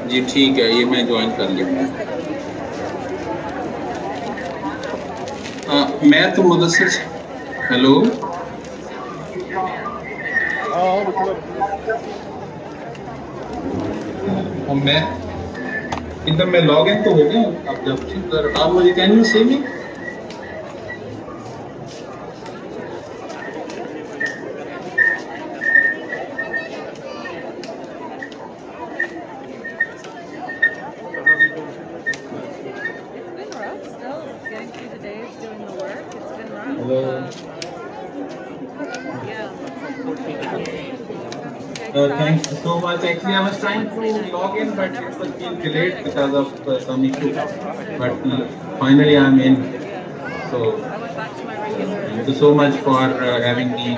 जी ठीक है, ये मैं ज्वाइन कर लिया। मैं तो मुदस्सिर, हेलो मैं इधर मैं लॉग इन तो हो गया। अब जब आप मुझे कैन यू से मी Thanks so much. Actually, I was trying to log in, but it was being delayed because of some issue. But finally, I'm in. So, thank you so much for having me.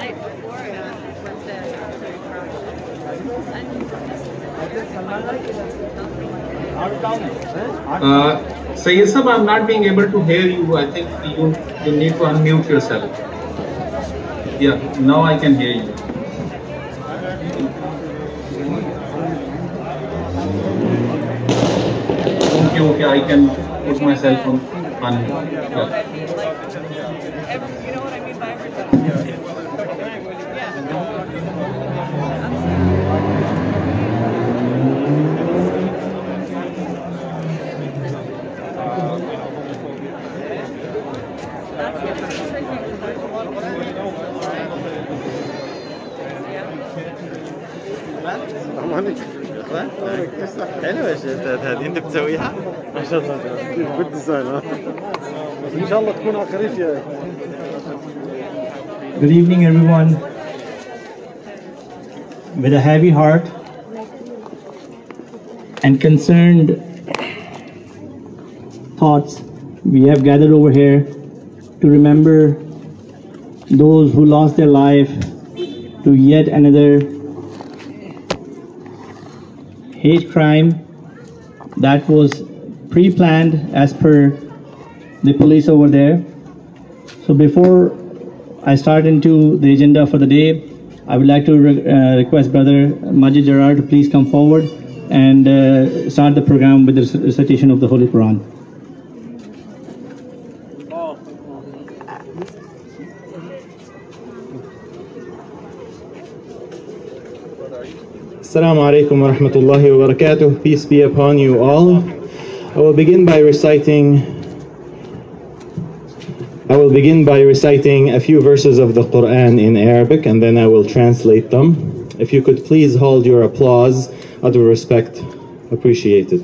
Sayyid Sahab, I'm not being able to hear you. I think you need to unmute yourself. Yeah, now I can hear you. Okay, I can put myself on. Yeah. حلوة هذه انت بتسويها؟ ما شاء الله بالديزاين ان شاء الله تكون على الخريف يا. Good evening everyone. With a heavy heart and concerned thoughts, we have gathered over here to remember those who lost their life to yet another hate crime that was pre-planned as per the police over there. So before I start into the agenda for the day, I would like to request Brother Majid Gerard to please come forward and start the program with the recitation of the Holy Quran. Assalamu alaikum wa rahmatullahi wa barakatuh. Peace be upon you all. I will begin by reciting a few verses of the Quran in Arabic, and then I will translate them. If you could please hold your applause out of respect, appreciate it.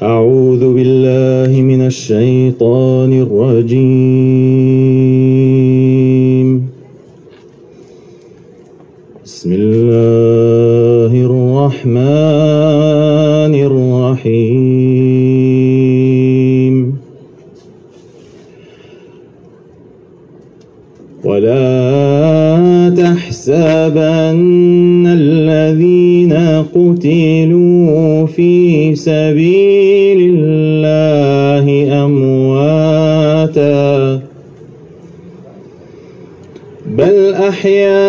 أعوذ بالله من الشيطان الرجيم. بسم الله الرحمن الرحيم. ولا تحسبن الذين قتلوا في سبيل الله أمواتا بل أحياء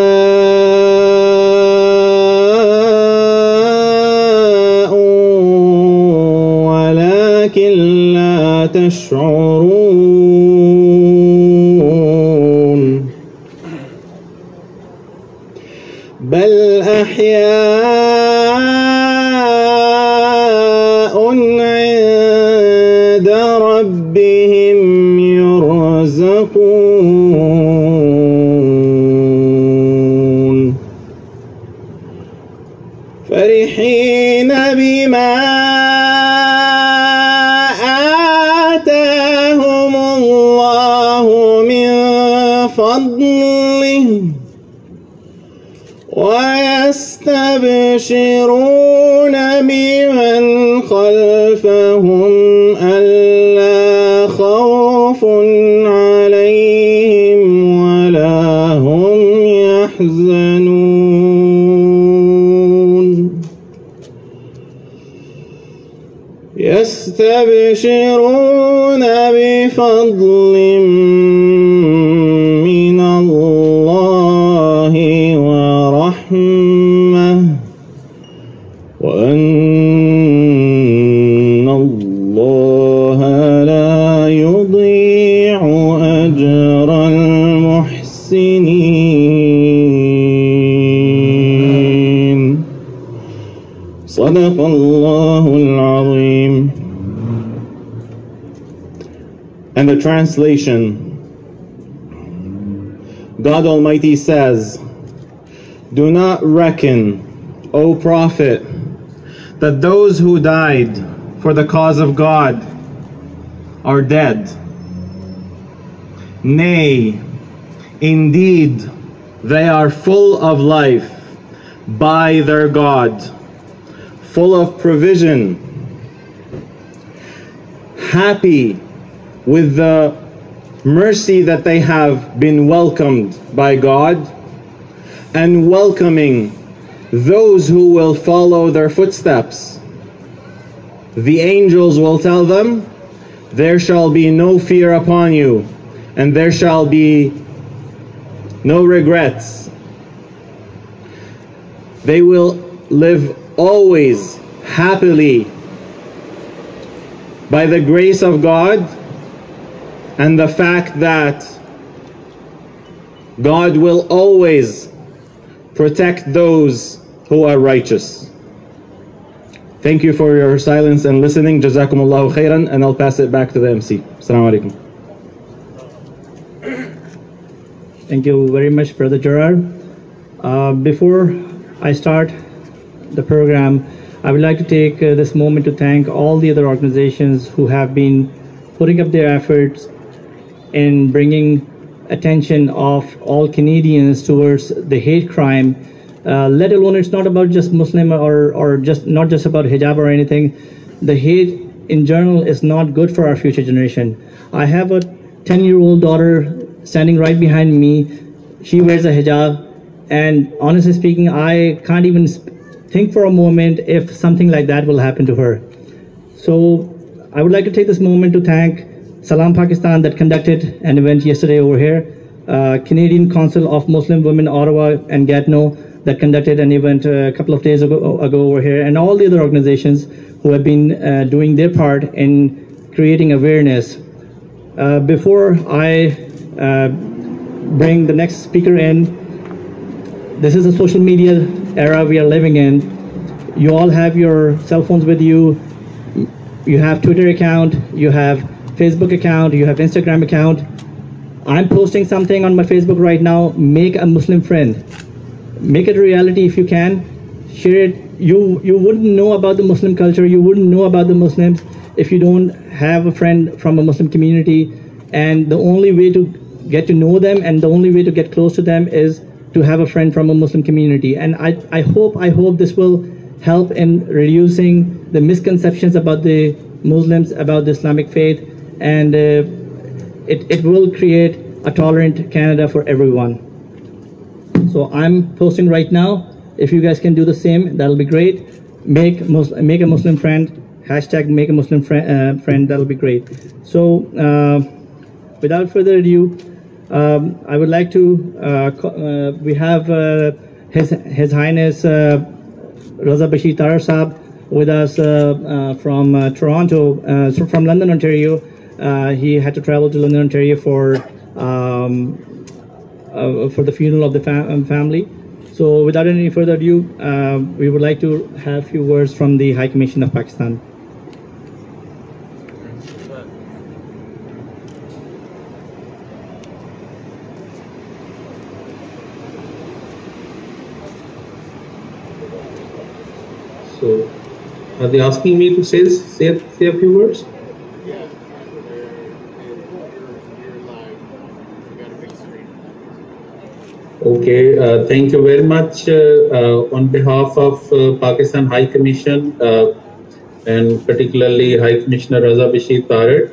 ولكن لا تشعرون بل أحياء عند ربهم يرزقون فرحين بما آتاهم الله من فضله ويستبشرون بمن خلفهم ألا خوف عليهم ولا هم يحزنون يستبشرون بفضل من الله ورحمة وأن الله لا يضيع أجر المحسنين. صدق الله العظيم. And the translation, God Almighty says, do not reckon, O Prophet, that those who died for the cause of God are dead. Nay, indeed, they are full of life by their God, full of provision, happy with the mercy that they have been welcomed by God, and welcoming those who will follow their footsteps. The angels will tell them, there shall be no fear upon you, and there shall be no regrets. They will live always happily by the grace of God and the fact that God will always protect those who are righteous. Thank you for your silence and listening. Jazakumullahu khairan, and I'll pass it back to the MC. Assalamu alaikum. Thank you very much, Brother Gerard. Before I start the program, I would like to take this moment to thank all the other organizations who have been putting up their efforts in bringing attention of all Canadians towards the hate crime, let alone it's not about just Muslim or just not just about hijab or anything. The hate in general is not good for our future generation. I have a 10-year-old daughter standing right behind me. She wears a hijab, and honestly speaking, I can't even think for a moment if something like that will happen to her. So I would like to take this moment to thank Salam Pakistan that conducted an event yesterday over here, Canadian Council of Muslim Women Ottawa and Gatineau that conducted an event a couple of days ago over here, and all the other organizations who have been doing their part in creating awareness. Before I bring the next speaker in, this is a social media era we are living in. you all have your cell phones with you. You have Twitter account, you have Facebook account, you have Instagram account. I'm posting something on my Facebook right now. Make a Muslim friend. Make it a reality if you can. Share it. You wouldn't know about the Muslim culture. You wouldn't know about the Muslims if you don't have a friend from a Muslim community. And the only way to get to know them and the only way to get close to them is to have a friend from a Muslim community. And I hope this will help in reducing the misconceptions about the Muslims, about the Islamic faith, and it will create a tolerant Canada for everyone. So I'm posting right now. If you guys can do the same, that'll be great. Make a Muslim friend. Hashtag make a Muslim friend. That'll be great. So without further ado, I would like to, we have His Highness Raza Bashir Tarar Saab with us from Toronto, from London, Ontario. He had to travel to London, Ontario for the funeral of the family. So without any further ado, we would like to have a few words from the High Commission of Pakistan. So, are they asking me to say a few words? Okay, thank you very much on behalf of Pakistan High Commission and particularly High Commissioner Raza Bashir Tarar.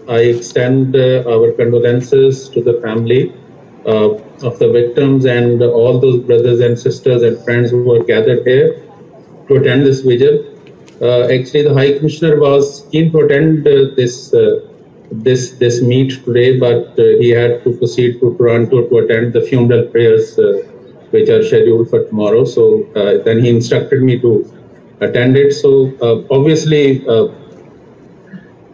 I extend our condolences to the family of the victims and all those brothers and sisters and friends who were gathered here to attend this vigil. Actually, the High Commissioner was keen to attend this meet today, but he had to proceed to Toronto to attend the funeral prayers which are scheduled for tomorrow. So then he instructed me to attend it. So obviously,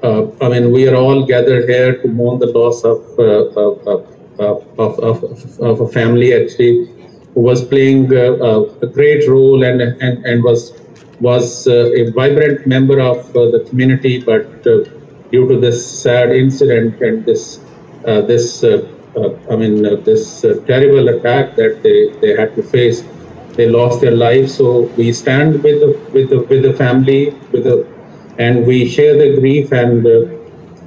I mean, we are all gathered here to mourn the loss of a family actually who was playing a great role and was a vibrant member of the community, but due to this sad incident and this terrible attack that they had to face, they lost their lives. So we stand with the family, and we share the grief, and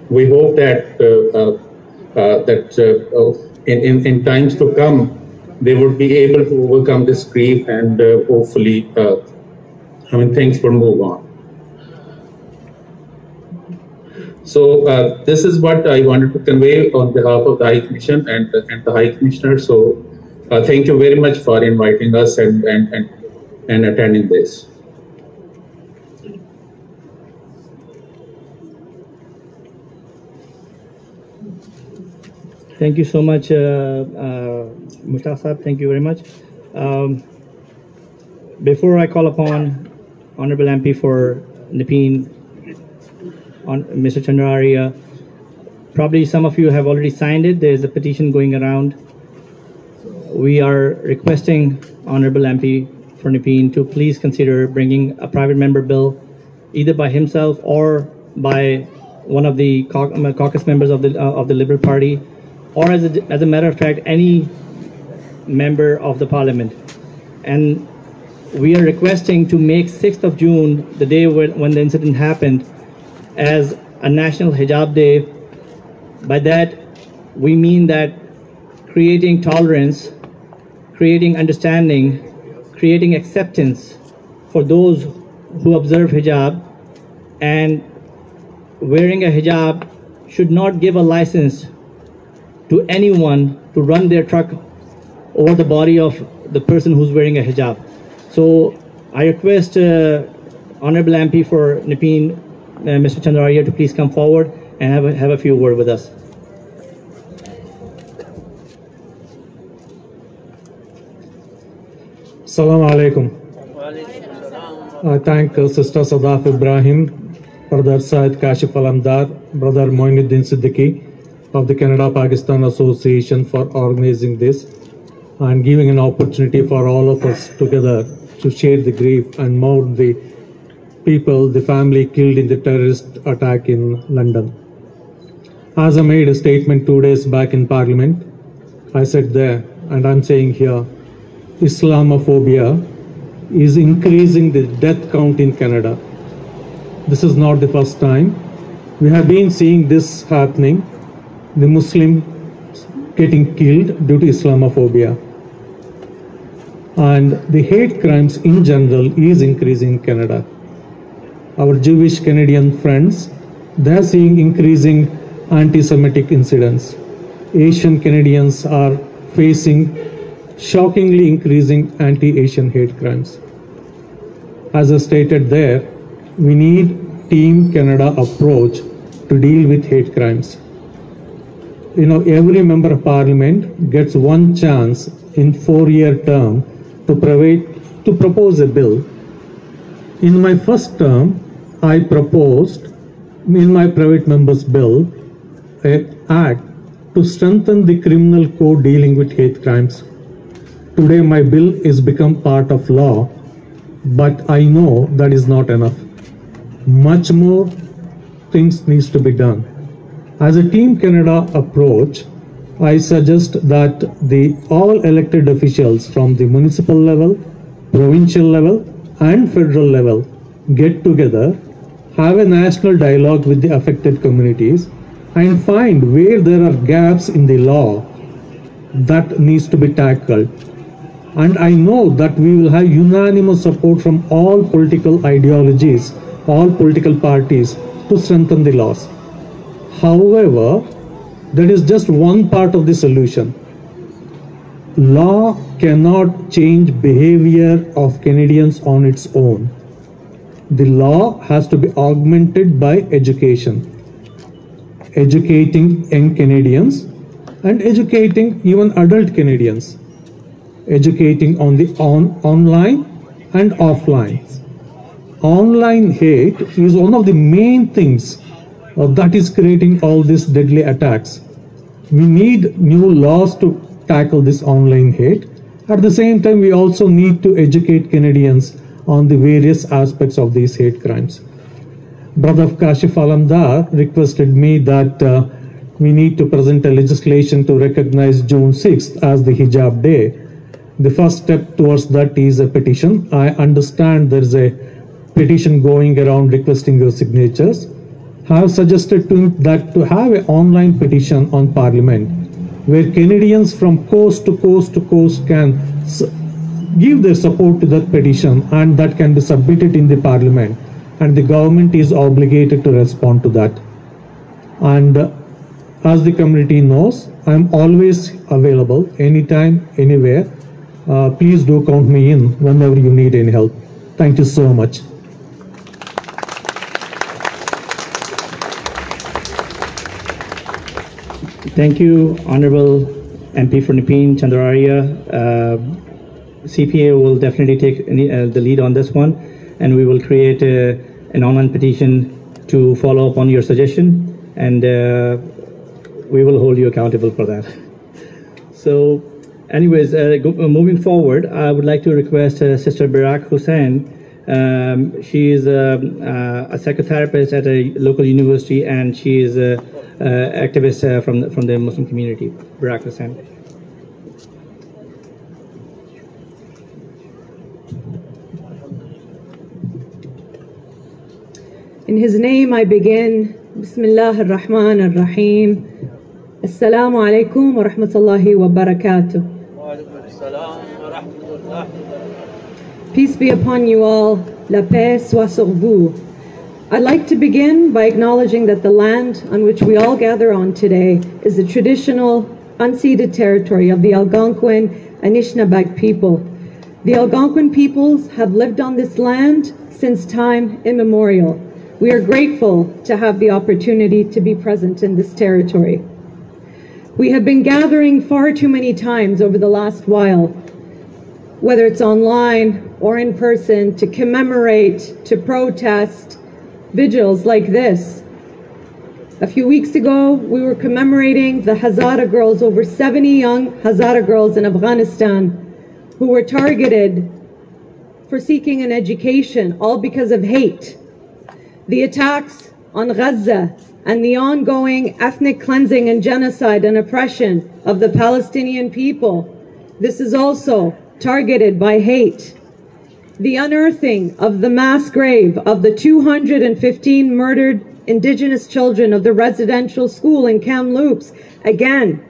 we hope that in times to come they would be able to overcome this grief and hopefully things will move on. So this is what I wanted to convey on behalf of the High Commission and the High Commissioner. So thank you very much for inviting us and attending this. Thank you so much, Mushtaq Saab. Thank you very much. Before I call upon Honorable MP for Nepean, Mr. Chandraria, probably some of you have already signed it. There's a petition going around. We are requesting Honorable MP for Nepean to please consider bringing a private member bill, either by himself or by one of the caucus members of the Liberal Party, or as a matter of fact, any member of the Parliament. And we are requesting to make 6th of June, the day when the incident happened, as a National Hijab Day. By that, we mean that creating tolerance, creating understanding, creating acceptance for those who observe hijab, and wearing a hijab should not give a license to anyone to run their truck over the body of the person who's wearing a hijab. So I request Honorable MP for Nepean, Mr. Chandraria, to please come forward and have a few words with us. Assalamu alaikum. I thank Sister Sadaf Ibrahim, Brother Syed Kashif Alamdar, Brother Moinuddin Siddiqui of the Canada-Pakistan Association for organizing this and giving an opportunity for all of us together to share the grief and mourn the people, the family killed in the terrorist attack in London. As I made a statement 2 days back in Parliament, I said there, and I'm saying here, Islamophobia is increasing the death count in Canada. This is not the first time. We have been seeing this happening, the Muslims getting killed due to Islamophobia. And the hate crimes in general is increasing in Canada. Our Jewish Canadian friends, they are seeing increasing anti-Semitic incidents. Asian Canadians are facing shockingly increasing anti-Asian hate crimes. As I stated there, we need Team Canada approach to deal with hate crimes. You know, every member of parliament gets one chance in 4-year term to propose a bill. In my first term, I proposed in my private member's bill an act to strengthen the criminal code dealing with hate crimes. Today my bill is become part of law, but I know that is not enough. Much more things needs to be done. As a Team Canada approach, I suggest that all elected officials from the municipal level, provincial level and federal level get together, have a national dialogue with the affected communities and find where there are gaps in the law that needs to be tackled. And I know that we will have unanimous support from all political ideologies, all political parties to strengthen the laws. However, that is just one part of the solution. Law cannot change behavior of Canadians on its own. The law has to be augmented by education. Educating young Canadians and educating even adult Canadians. Educating on the online and offline. Online hate is one of the main things that is creating all these deadly attacks. We need new laws to tackle this online hate. At the same time, we also need to educate Canadians on the various aspects of these hate crimes. Brother Kashif Alamdar requested me that we need to present a legislation to recognize June 6th as the Hijab Day. The first step towards that is a petition. I understand there is a petition going around requesting your signatures. I have suggested to have an online petition on Parliament where Canadians from coast to coast to coast can give their support to that petition, and that can be submitted in the Parliament, and the government is obligated to respond to that. And as the community knows, I am always available anytime, anywhere. Please do count me in whenever you need any help. Thank you so much. Thank you, Honorable MP for Nepean Chandraria. CPA will definitely take the lead on this one, and we will create an online petition to follow up on your suggestion, and we will hold you accountable for that. So, anyways, moving forward, I would like to request Sister Barak Hussain. She is a psychotherapist at a local university, and she is an activist from the Muslim community. Barak Hussain. In His name I begin. Bismillah ar-Rahman ar-Rahim. Assalamu alaikum wa rahmatullahi wa barakatuh. Peace be upon you all. La paix soit sur vous. I'd like to begin by acknowledging that the land on which we all gather on today is the traditional unceded territory of the Algonquin and Anishinaabe people. The Algonquin peoples have lived on this land since time immemorial. We are grateful to have the opportunity to be present in this territory. We have been gathering far too many times over the last while, whether it's online or in person, to commemorate, to protest, vigils like this. A few weeks ago, we were commemorating the Hazara girls, over 70 young Hazara girls in Afghanistan who were targeted for seeking an education, all because of hate. The attacks on Gaza and the ongoing ethnic cleansing and genocide and oppression of the Palestinian people, this is also targeted by hate. The unearthing of the mass grave of the 215 murdered Indigenous children of the residential school in Kamloops, again,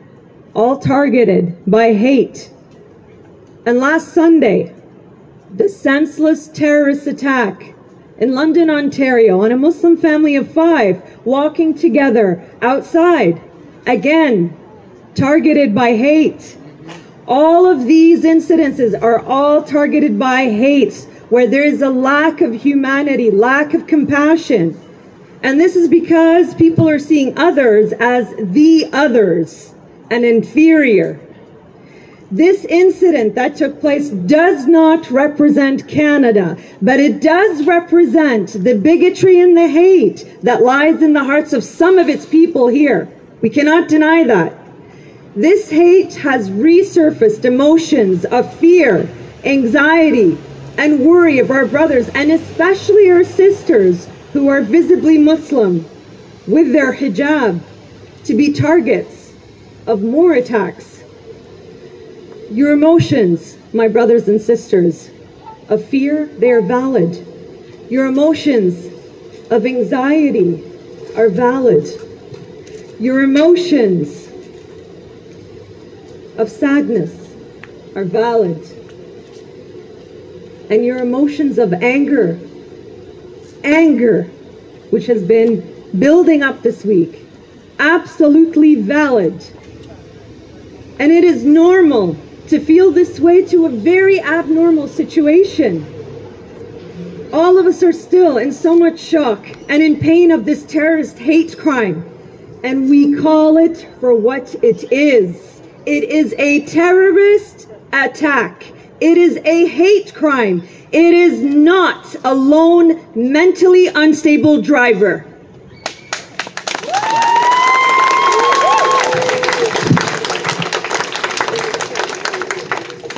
all targeted by hate. And last Sunday, the senseless terrorist attack in London, Ontario, on a Muslim family of 5 walking together outside, again, targeted by hate. All of these incidences are all targeted by hate, where there is a lack of humanity, lack of compassion. And this is because people are seeing others as the others and inferior. This incident that took place does not represent Canada, but it does represent the bigotry and the hate that lies in the hearts of some of its people here. We cannot deny that. This hate has resurfaced emotions of fear, anxiety, and worry of our brothers, and especially our sisters who are visibly Muslim with their hijab, to be targets of more attacks. Your emotions, my brothers and sisters, of fear, they are valid. Your emotions of anxiety are valid. Your emotions of sadness are valid. And your emotions of anger, which has been building up this week, absolutely valid. And it is normal to feel this way to a very abnormal situation. All of us are still in so much shock and in pain of this terrorist hate crime. And we call it for what it is. It is a terrorist attack. It is a hate crime. It is not a lone, mentally unstable driver.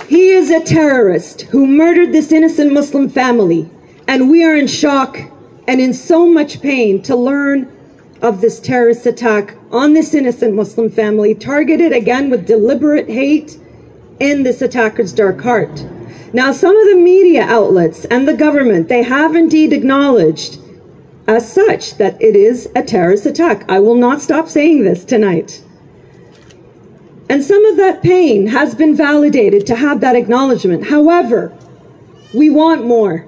He is a terrorist who murdered this innocent Muslim family, and we are in shock and in so much pain to learn of this terrorist attack on this innocent Muslim family, targeted again with deliberate hate in this attacker's dark heart. Now, some of the media outlets and the government, they have indeed acknowledged as such that it is a terrorist attack. I will not stop saying this tonight. And some of that pain has been validated to have that acknowledgement. However, we want more.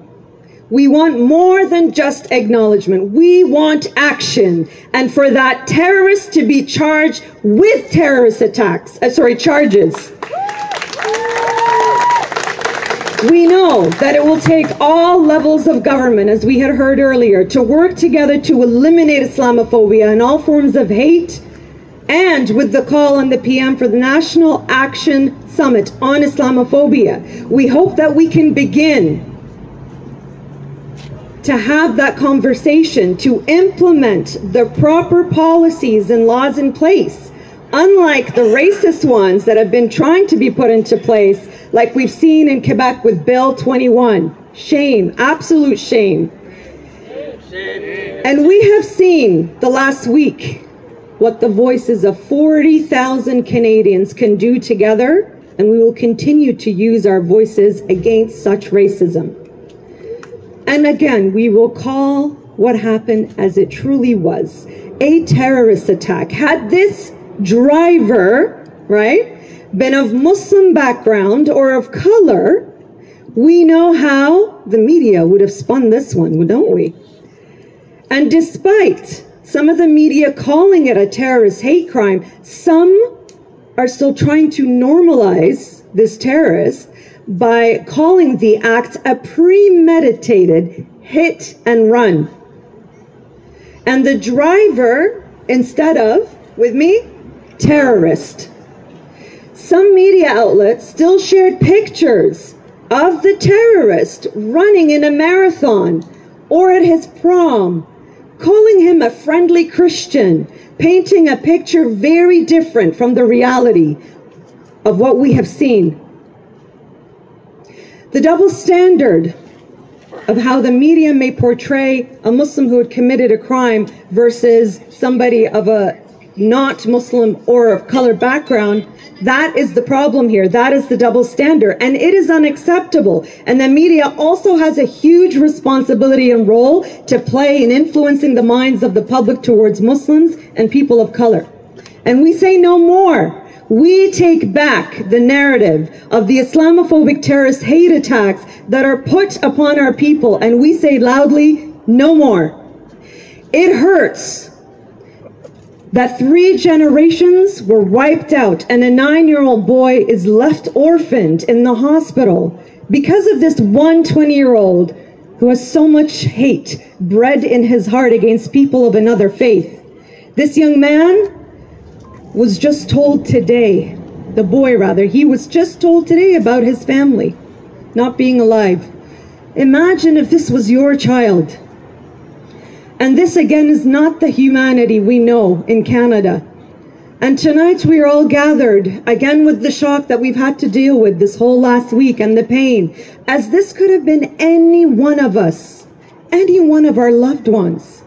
We want more than just acknowledgement. We want action. And for that terrorist to be charged with terrorist charges. We know that it will take all levels of government, as we had heard earlier, to work together to eliminate Islamophobia and all forms of hate, and with the call on the PM for the National Action Summit on Islamophobia. We hope that we can begin to have that conversation, to implement the proper policies and laws in place, unlike the racist ones that have been trying to be put into place, like we've seen in Quebec with Bill 21. Shame, absolute shame. And we have seen the last week what the voices of 40,000 Canadians can do together, and we will continue to use our voices against such racism. And again, we will call what happened as it truly was, a terrorist attack. Had this driver, right, been of Muslim background or of color, we know how the media would have spun this one, don't we? And despite some of the media calling it a terrorist hate crime, some are still trying to normalize this terrorist by calling the act a premeditated hit and run. And the driver, instead of, with me, terrorist. Some media outlets still shared pictures of the terrorist running in a marathon or at his prom, calling him a friendly Christian, painting a picture very different from the reality of what we have seen. The double standard of how the media may portray a Muslim who had committed a crime versus somebody of a not Muslim or of color background. That is the problem here. That is the double standard, and it is unacceptable. And the media also has a huge responsibility and role to play in influencing the minds of the public towards Muslims and people of color. And we say no more. We take back the narrative of the Islamophobic terrorist hate attacks that are put upon our people, and we say loudly, no more. It hurts that 3 generations were wiped out and a 9-year-old boy is left orphaned in the hospital because of this one 20-year-old who has so much hate bred in his heart against people of another faith. This young man was just told today, the boy rather, he was just told today about his family not being alive. Imagine if this was your child. And this again is not the humanity we know in Canada. And tonight we are all gathered, again with the shock that we've had to deal with this whole last week and the pain, as this could have been any one of us, any one of our loved ones.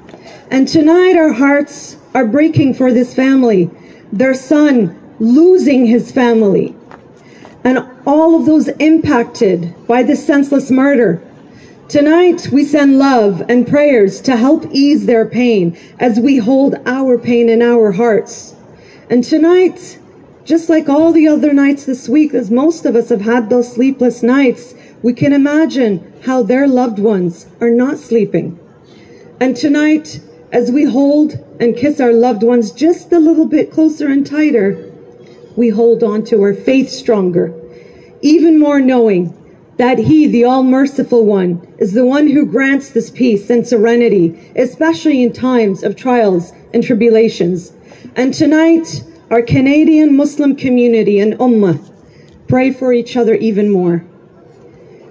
And tonight our hearts are breaking for this family, their son losing his family, and all of those impacted by this senseless murder. Tonight, we send love and prayers to help ease their pain as we hold our pain in our hearts. And tonight, just like all the other nights this week, as most of us have had those sleepless nights, we can imagine how their loved ones are not sleeping. And tonight, as we hold and kiss our loved ones just a little bit closer and tighter, we hold on to our faith stronger, even more knowing that He, the All-Merciful One, is the one who grants this peace and serenity, especially in times of trials and tribulations. And tonight, our Canadian Muslim community and Ummah pray for each other even more.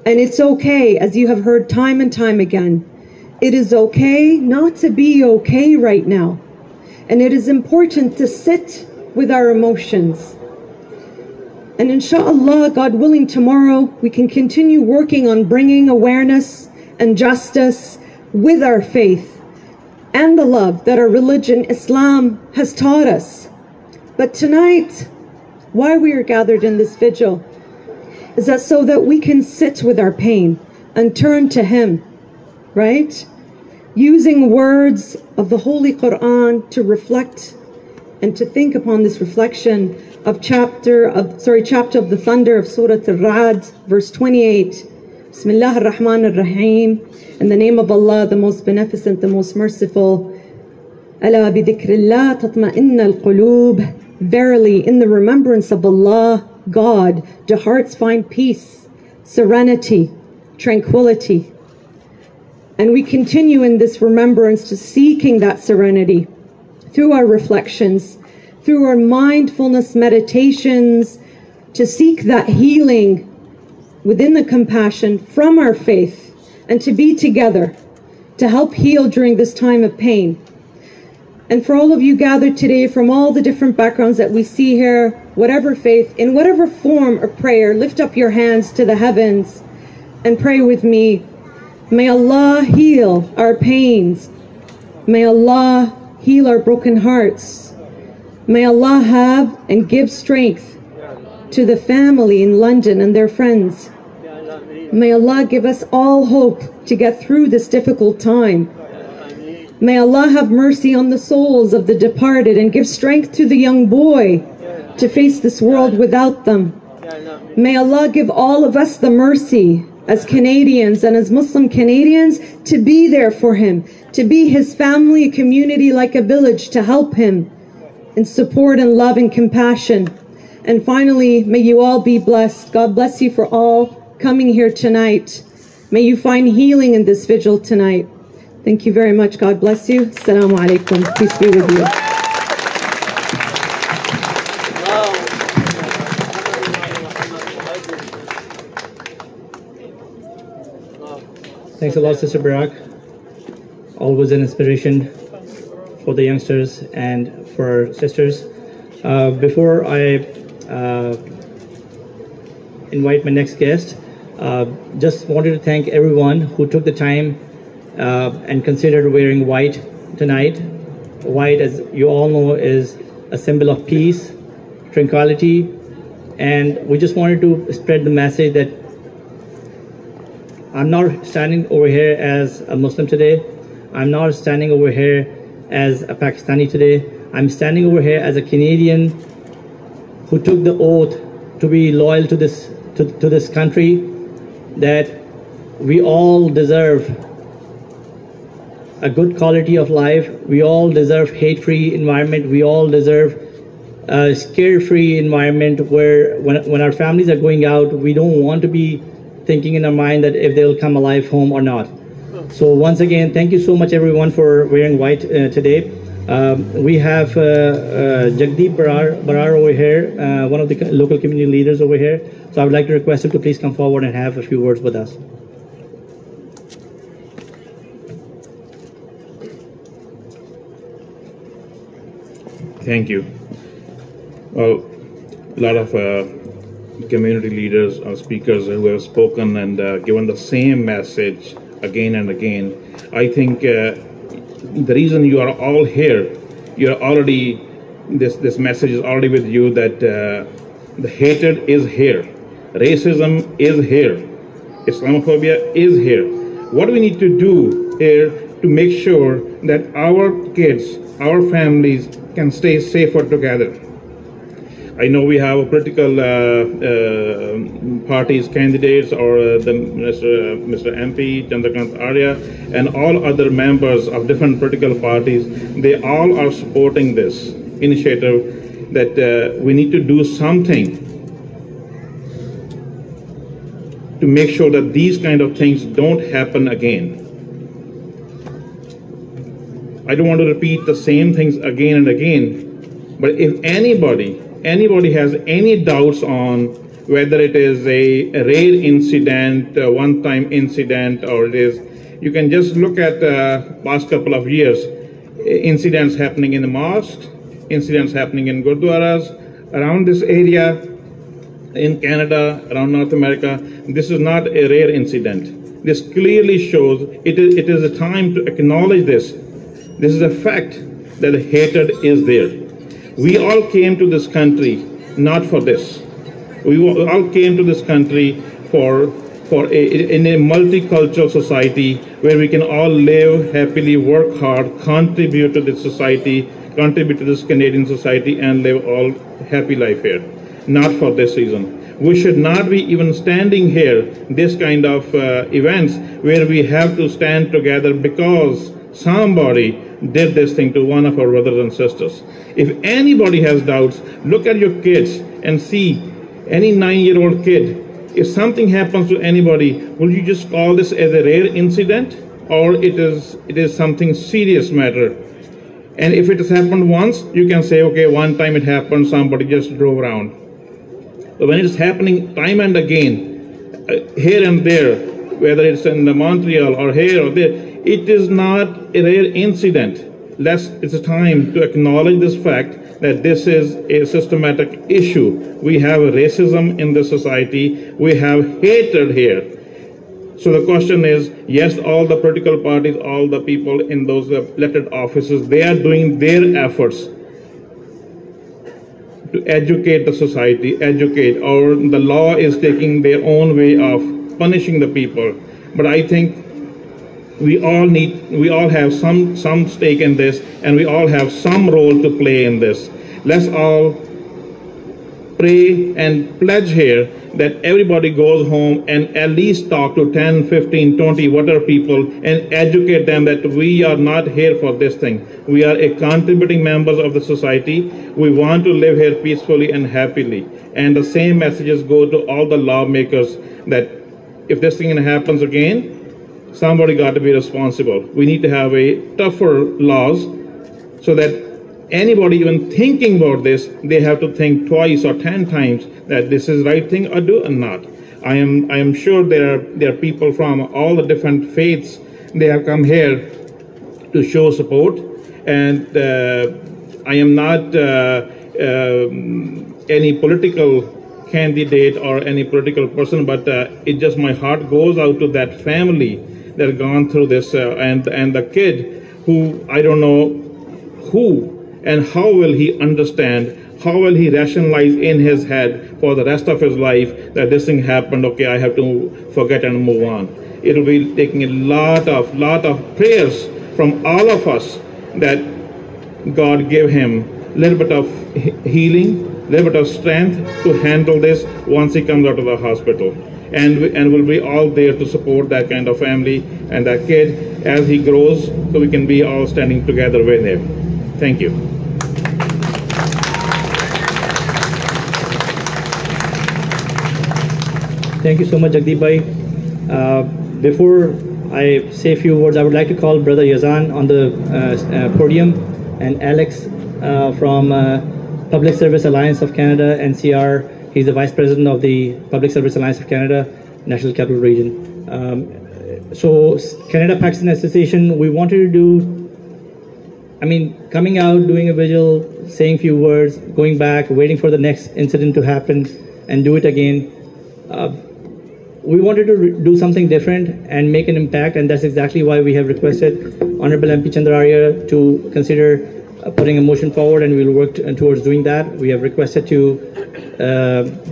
And it's okay, as you have heard time and time again, it is okay not to be okay right now. And it is important to sit with our emotions. And inshallah, God willing, tomorrow we can continue working on bringing awareness and justice with our faith and the love that our religion, Islam, has taught us. But tonight, why we are gathered in this vigil is that so that we can sit with our pain and turn to Him, right? Using words of the Holy Quran to reflect and to think upon this reflection of chapter of the thunder of Surah Al-Ra'd, verse 28. Bismillah ar-Rahman ar-Rahim. In the name of Allah, the most beneficent, the most merciful. Ala bi dhikrillah tatma'inna al-qulub. Verily, in the remembrance of Allah, God, do hearts find peace, serenity, tranquility. And we continue in this remembrance to seeking that serenity through our reflections, through our mindfulness meditations, to seek that healing within the compassion from our faith, and to be together to help heal during this time of pain. And for all of you gathered today from all the different backgrounds that we see here, whatever faith, in whatever form of prayer, lift up your hands to the heavens and pray with me. May Allah heal our pains. May Allah heal our broken hearts. May Allah have and give strength to the family in London and their friends. May Allah give us all hope to get through this difficult time. May Allah have mercy on the souls of the departed and give strength to the young boy to face this world without them. May Allah give all of us the mercy as Canadians and as Muslim Canadians to be there for him, to be his family, community like a village, to help him in support and love and compassion. And finally, may you all be blessed. God bless you for all coming here tonight. May you find healing in this vigil tonight. Thank you very much. God bless you. Assalamu alaikum. Peace be with you. Thanks a lot, Sister Barak. Always an inspiration for the youngsters and for our sisters. Before I invite my next guest, Just wanted to thank everyone who took the time and considered wearing white tonight. White, as you all know, is a symbol of peace, tranquility, and we just wanted to spread the message that I'm not standing over here as a Muslim today. I'm not standing over here as a Pakistani today. I'm standing over here as a Canadian who took the oath to be loyal to this country, that we all deserve a good quality of life. We all deserve hate-free environment. We all deserve a scare-free environment where when our families are going out, we don't want to be thinking in our mind that if they'll come alive home or not. So once again, thank you so much everyone for wearing white today. We have Jagdeep Barar over here, one of the local community leaders over here. So I would like to request him to please come forward and have a few words with us. Thank you. Well, a lot of community leaders or speakers who have spoken and given the same message again and again. I think the reason you are all here, you're already, this message is already with you, that the hatred is here, racism is here, Islamophobia is here. What we need to do here to make sure that our kids, our families can stay safer together. I know we have political parties, candidates, or the Mr. MP, Chandrakant Arya, and all other members of different political parties. They all are supporting this initiative that we need to do something to make sure that these kind of things don't happen again. I don't want to repeat the same things again and again, but if anybody has any doubts on whether it is a rare incident, a one-time incident, or it is, you can just look at the past couple of years, incidents happening in the mosques, incidents happening in gurdwaras, around this area, in Canada, around North America. This is not a rare incident. This clearly shows it is a time to acknowledge this. This is a fact that the hatred is there. We all came to this country not for this. We all came to this country in a multicultural society where we can all live happily, work hard, contribute to this society, contribute to this Canadian society, and live all happy life here. Not for this reason. We should not be even standing here, this kind of events where we have to stand together because somebody did this thing to one of our brothers and sisters. If anybody has doubts, look at your kids and see any 9-year-old kid. If something happens to anybody, will you just call this as a rare incident, or it is something serious matter? And if it has happened once, you can say, okay, one time it happened, somebody just drove around. But when it is happening time and again, here and there, whether it's in Montreal or here or there, it is not a rare incident. It's a time to acknowledge this fact that this is a systematic issue. We have racism in the society. We have hatred here. So the question is, yes, all the political parties, all the people in those elected offices, they are doing their efforts to educate the society, or the law is taking their own way of punishing the people. But I think we all have some stake in this, and we all have some role to play in this. Let's all pray and pledge here that everybody goes home and at least talk to 10, 15, 20, whatever people and educate them that we are not here for this thing. We are a contributing members of the society. We want to live here peacefully and happily. And the same messages go to all the lawmakers that if this thing happens again, somebody got to be responsible. We need to have a tougher laws so that anybody even thinking about this, they have to think twice or 10 times that this is the right thing or do or not. I am sure there are people from all the different faiths. They have come here to show support, and I am not any political candidate or any political person, but it just, my heart goes out to that family that have gone through this, and the kid who, I don't know who and how will he understand, how will he rationalize in his head for the rest of his life that this thing happened, okay, I have to forget and move on. It will be taking a lot of prayers from all of us that God gave him a little bit of healing, a little bit of strength to handle this once he comes out of the hospital. And we'll be all there to support that kind of family and that kid as he grows, so we can be all standing together with him. Thank you. Thank you so much, Jagdeep Bhai. Before I say a few words, I would like to call Brother Yazan on the podium, and Alex from Public Service Alliance of Canada, NCR. He's the Vice President of the Public Service Alliance of Canada, National Capital Region. So Canada-Pakistan Association, we wanted to do, coming out, doing a vigil, saying a few words, going back, waiting for the next incident to happen, and do it again. We wanted to do something different and make an impact, and that's exactly why we have requested Honorable MP Chandrarya to consider putting a motion forward, and we'll work towards doing that. We have requested to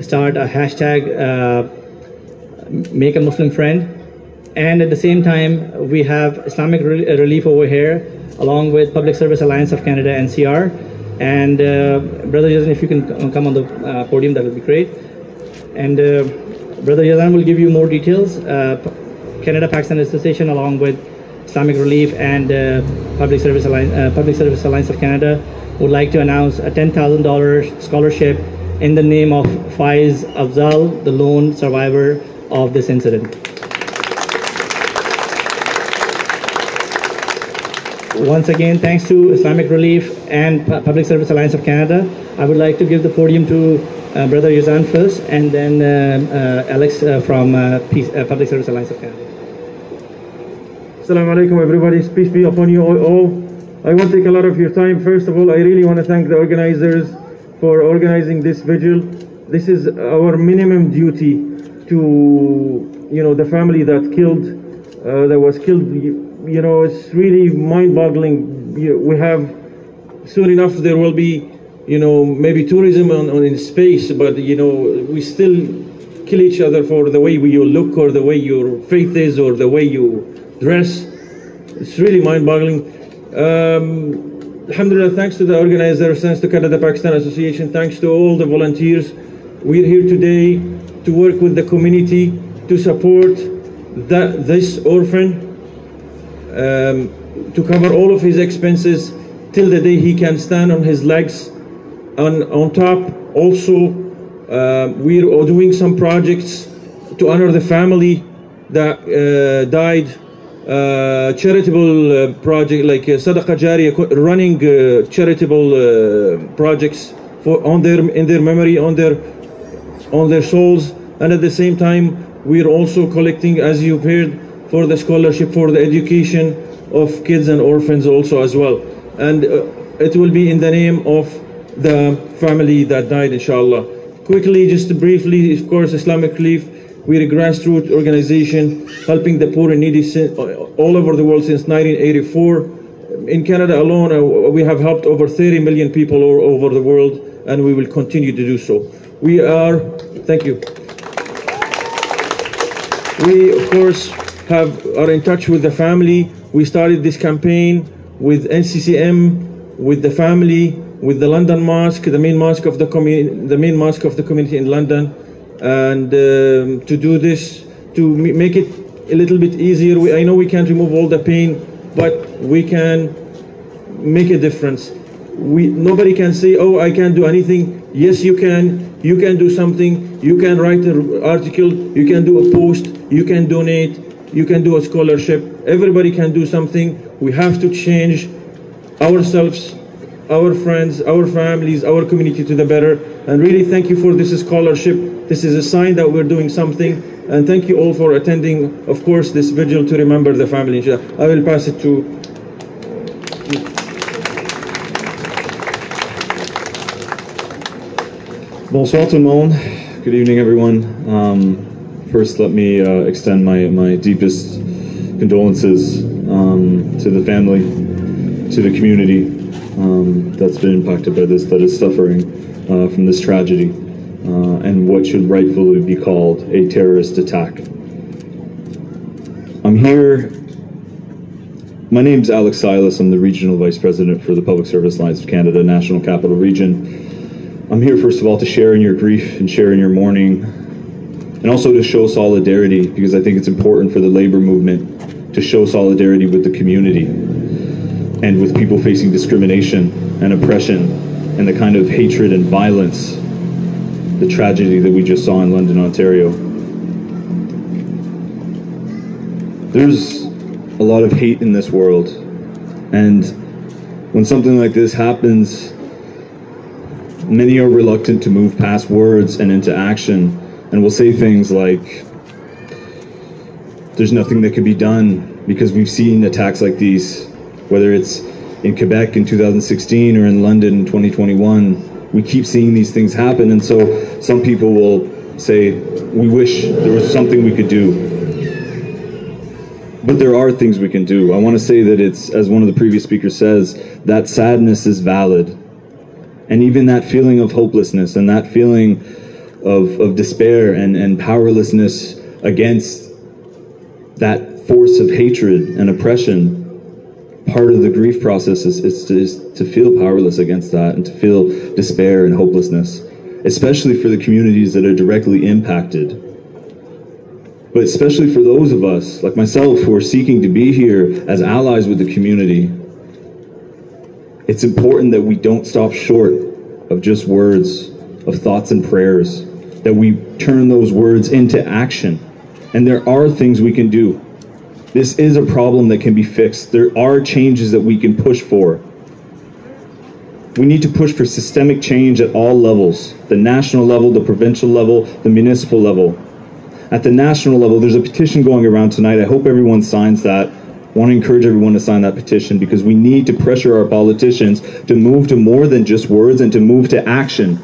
start a hashtag, Make a Muslim Friend, and at the same time we have Islamic Relief over here, along with Public Service Alliance of Canada, NCR, and Brother Yazan, if you can come on the podium, that would be great. And Brother Yazan will give you more details. Canada-Pakistan Association, along with Islamic Relief and Public Service Alliance of Canada, would like to announce a $10,000 scholarship in the name of Faiz Afzal, the lone survivor of this incident. Once again, thanks to Islamic Relief and Public Service Alliance of Canada. I would like to give the podium to Brother Yazan first, and then Alex from Public Service Alliance of Canada. Assalamu alaikum, everybody. Peace be upon you all. I won't take a lot of your time. First of all, I really want to thank the organizers for organizing this vigil. This is our minimum duty to, the family that was killed. It's really mind-boggling. We have, soon enough, there will be, maybe tourism in space, but, we still kill each other for the way you look, or the way your faith is, or the way you dress. It's really mind-boggling. Alhamdulillah, thanks to the organizers, thanks to Canada-Pakistan Association, thanks to all the volunteers. We're here today to work with the community to support this orphan, to cover all of his expenses till the day he can stand on his legs. On top, also, we're doing some projects to honor the family that died. Charitable project like Sadaqah Jariyah, running charitable projects in their memory, on their souls, and at the same time we're also collecting, as you've heard, for the scholarship for the education of kids and orphans also as well, and it will be in the name of the family that died, inshallah. Quickly, just briefly, of course, Islamic Relief, we're a grassroots organization helping the poor and needy all over the world since 1984. In Canada alone, we have helped over 30 million people all over the world, and we will continue to do so. Thank you. We, of course, are in touch with the family. We started this campaign with NCCM, with the family, with the London Mosque, the main mosque of the community in London, and to do this, to make it a little bit easier. I know we can't remove all the pain, but we can make a difference. Nobody can say, oh, I can't do anything. Yes, you can. You can do something. You can write an article. You can do a post. You can donate. You can do a scholarship. Everybody can do something. We have to change ourselves, our friends, our families, our community to the better. And really thank you for this scholarship. This is a sign that we're doing something. And thank you all for attending, of course, this vigil to remember the family. I will pass it to... Bonsoir tout le monde. Good evening, everyone. First, let me extend my deepest condolences to the family, to the community that's been impacted by this, that is suffering from this tragedy, and what should rightfully be called a terrorist attack. I'm here. My name's Alex Silas. I'm the Regional Vice President for the Public Service Alliance of Canada, National Capital Region. I'm here, first of all, to share in your grief and share in your mourning, and also to show solidarity, because I think it's important for the labor movement to show solidarity with the community and with people facing discrimination and oppression and the kind of hatred and violence, the tragedy that we just saw in London, Ontario. There's a lot of hate in this world, and when something like this happens, many are reluctant to move past words and into action, and will say things like, there's nothing that can be done, because we've seen attacks like these, whether it's in Quebec in 2016 or in London in 2021. We keep seeing these things happen, and so some people will say, we wish there was something we could do. But there are things we can do. I want to say that it's, as one of the previous speakers says, that sadness is valid. And even that feeling of hopelessness and that feeling of despair and powerlessness against that force of hatred and oppression, part of the grief process is to feel powerless against that and to feel despair and hopelessness, especially for the communities that are directly impacted. But especially for those of us, like myself, who are seeking to be here as allies with the community, it's important that we don't stop short of just words, of thoughts and prayers, that we turn those words into action. And there are things we can do. This is a problem that can be fixed. There are changes that we can push for. We need to push for systemic change at all levels, the national level, the provincial level, the municipal level. At the national level, there's a petition going around tonight. I hope everyone signs that. I want to encourage everyone to sign that petition, because we need to pressure our politicians to move to more than just words and to move to action.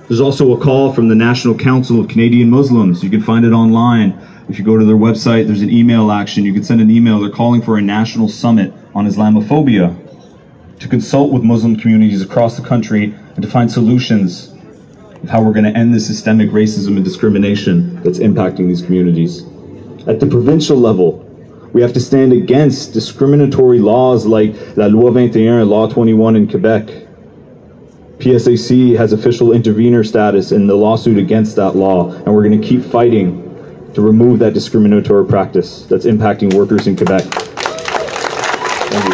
There's also a call from the National Council of Canadian Muslims. You can find it online. If you go to their website, there's an email action. You can send an email. They're calling for a national summit on Islamophobia to consult with Muslim communities across the country and to find solutions of how we're going to end the systemic racism and discrimination that's impacting these communities. At the provincial level, we have to stand against discriminatory laws like La Loi 21, Law 21 in Quebec. PSAC has official intervener status in the lawsuit against that law, and we're going to keep fighting to remove that discriminatory practice that's impacting workers in Quebec. Thank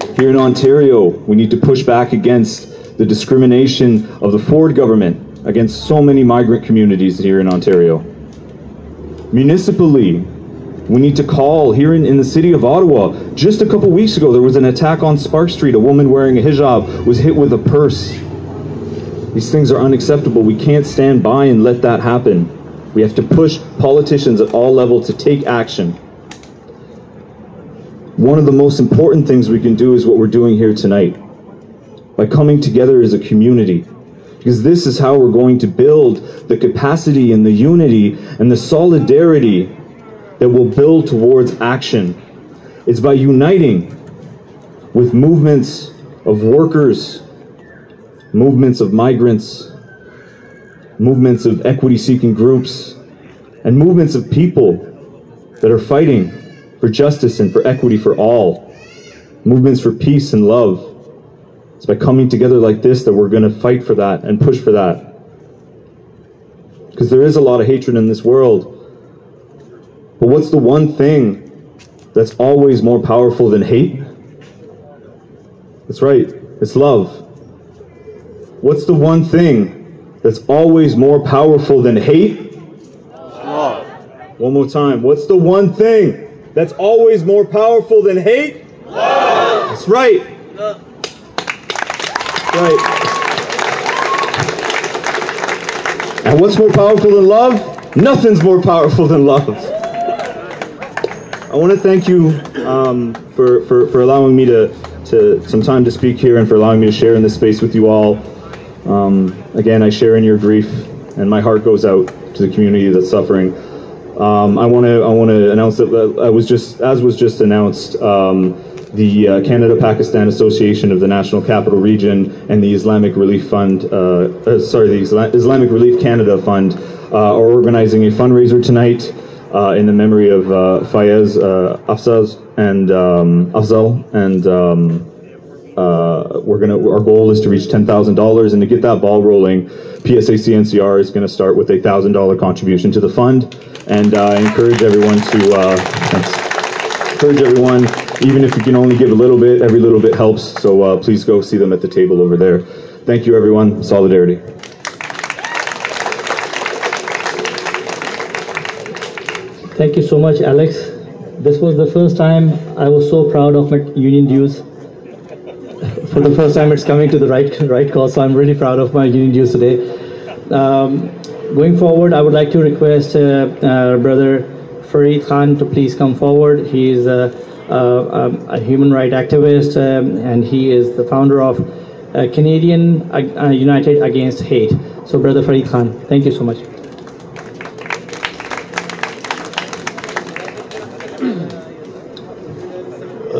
you. Here in Ontario, we need to push back against the discrimination of the Ford government against so many migrant communities here in Ontario. Municipally, we need to call here in the city of Ottawa. Just a couple weeks ago, there was an attack on Spark Street. A woman wearing a hijab was hit with a purse. These things are unacceptable. We can't stand by and let that happen. We have to push politicians at all levels to take action. One of the most important things we can do is what we're doing here tonight, by coming together as a community, because this is how we're going to build the capacity and the unity and the solidarity that will build towards action. It's by uniting with movements of workers, movements of migrants, movements of equity-seeking groups, and movements of people that are fighting for justice and for equity for all, movements for peace and love. It's by coming together like this that we're going to fight for that and push for that. Because there is a lot of hatred in this world. But what's the one thing that's always more powerful than hate? That's right, it's love. What's the one thing that's always more powerful than hate? Love. One more time. What's the one thing that's always more powerful than hate? Love. That's right. Love. Right. And what's more powerful than love? Nothing's more powerful than love. I want to thank you for allowing me to some time to speak here and for allowing me to share in this space with you all. Again, I share in your grief, and my heart goes out to the community that's suffering. I want to announce that as was just announced, the Canada-Pakistan Association of the National Capital Region and the Islamic Relief Fund, the Islamic Relief Canada Fund, are organizing a fundraiser tonight in the memory of Fayez Afzal and our goal is to reach $10,000, and to get that ball rolling, PSAC-NCR is going to start with a $1,000 contribution to the fund, and I encourage everyone even if you can only give a little bit, every little bit helps, so please go see them at the table over there. Thank you, everyone. Solidarity. Thank you so much, Alex. This was the first time I was so proud of my union dues. For the first time, it's coming to the right cause, so I'm really proud of my union dues today. Going forward, I would like to request our brother Farid Khan to please come forward. He is a human rights activist, and he is the founder of Canadian United Against Hate. So, brother Farid Khan, thank you so much.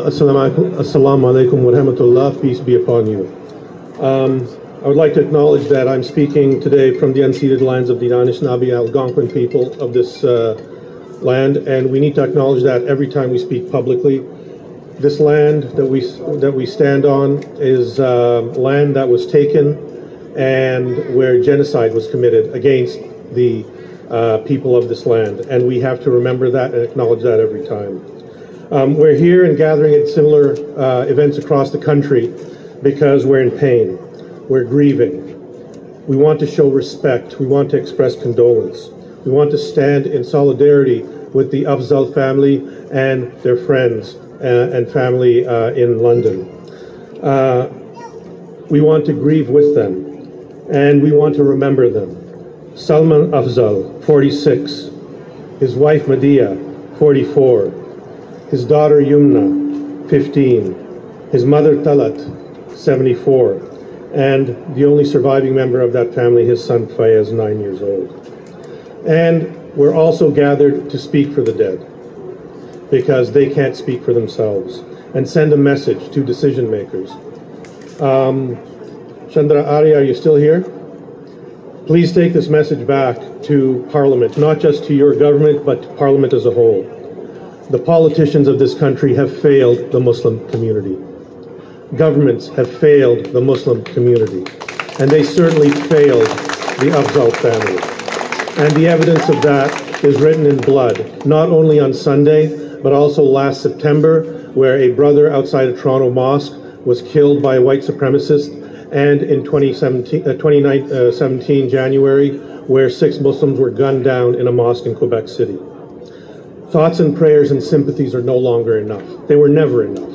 Assalamu alaikum wa rahmatullah, peace be upon you. I would like to acknowledge that I'm speaking today from the unceded lands of the Anishinaabe Algonquin people of this land, and we need to acknowledge that every time we speak publicly. This land that we stand on is land that was taken and where genocide was committed against the people of this land, and we have to remember that and acknowledge that every time. We're here and gathering at similar events across the country because we're in pain, we're grieving. We want to show respect, we want to express condolence. We want to stand in solidarity with the Afzal family and their friends and family in London. We want to grieve with them, and we want to remember them. Salman Afzal, 46, his wife Medea, 44, his daughter Yumna, 15, his mother Talat, 74, and the only surviving member of that family, his son Fayez, 9 years old. And we're also gathered to speak for the dead, because they can't speak for themselves, and send a message to decision makers. Chandra Arya, are you still here? Please take this message back to Parliament, not just to your government, but to Parliament as a whole. The politicians of this country have failed the Muslim community. Governments have failed the Muslim community, and they certainly failed the Afzal family. And the evidence of that is written in blood, not only on Sunday, but also last September, where a brother outside a Toronto mosque was killed by a white supremacist, and in 2017 January, where 6 Muslims were gunned down in a mosque in Quebec City. Thoughts and prayers and sympathies are no longer enough. They were never enough.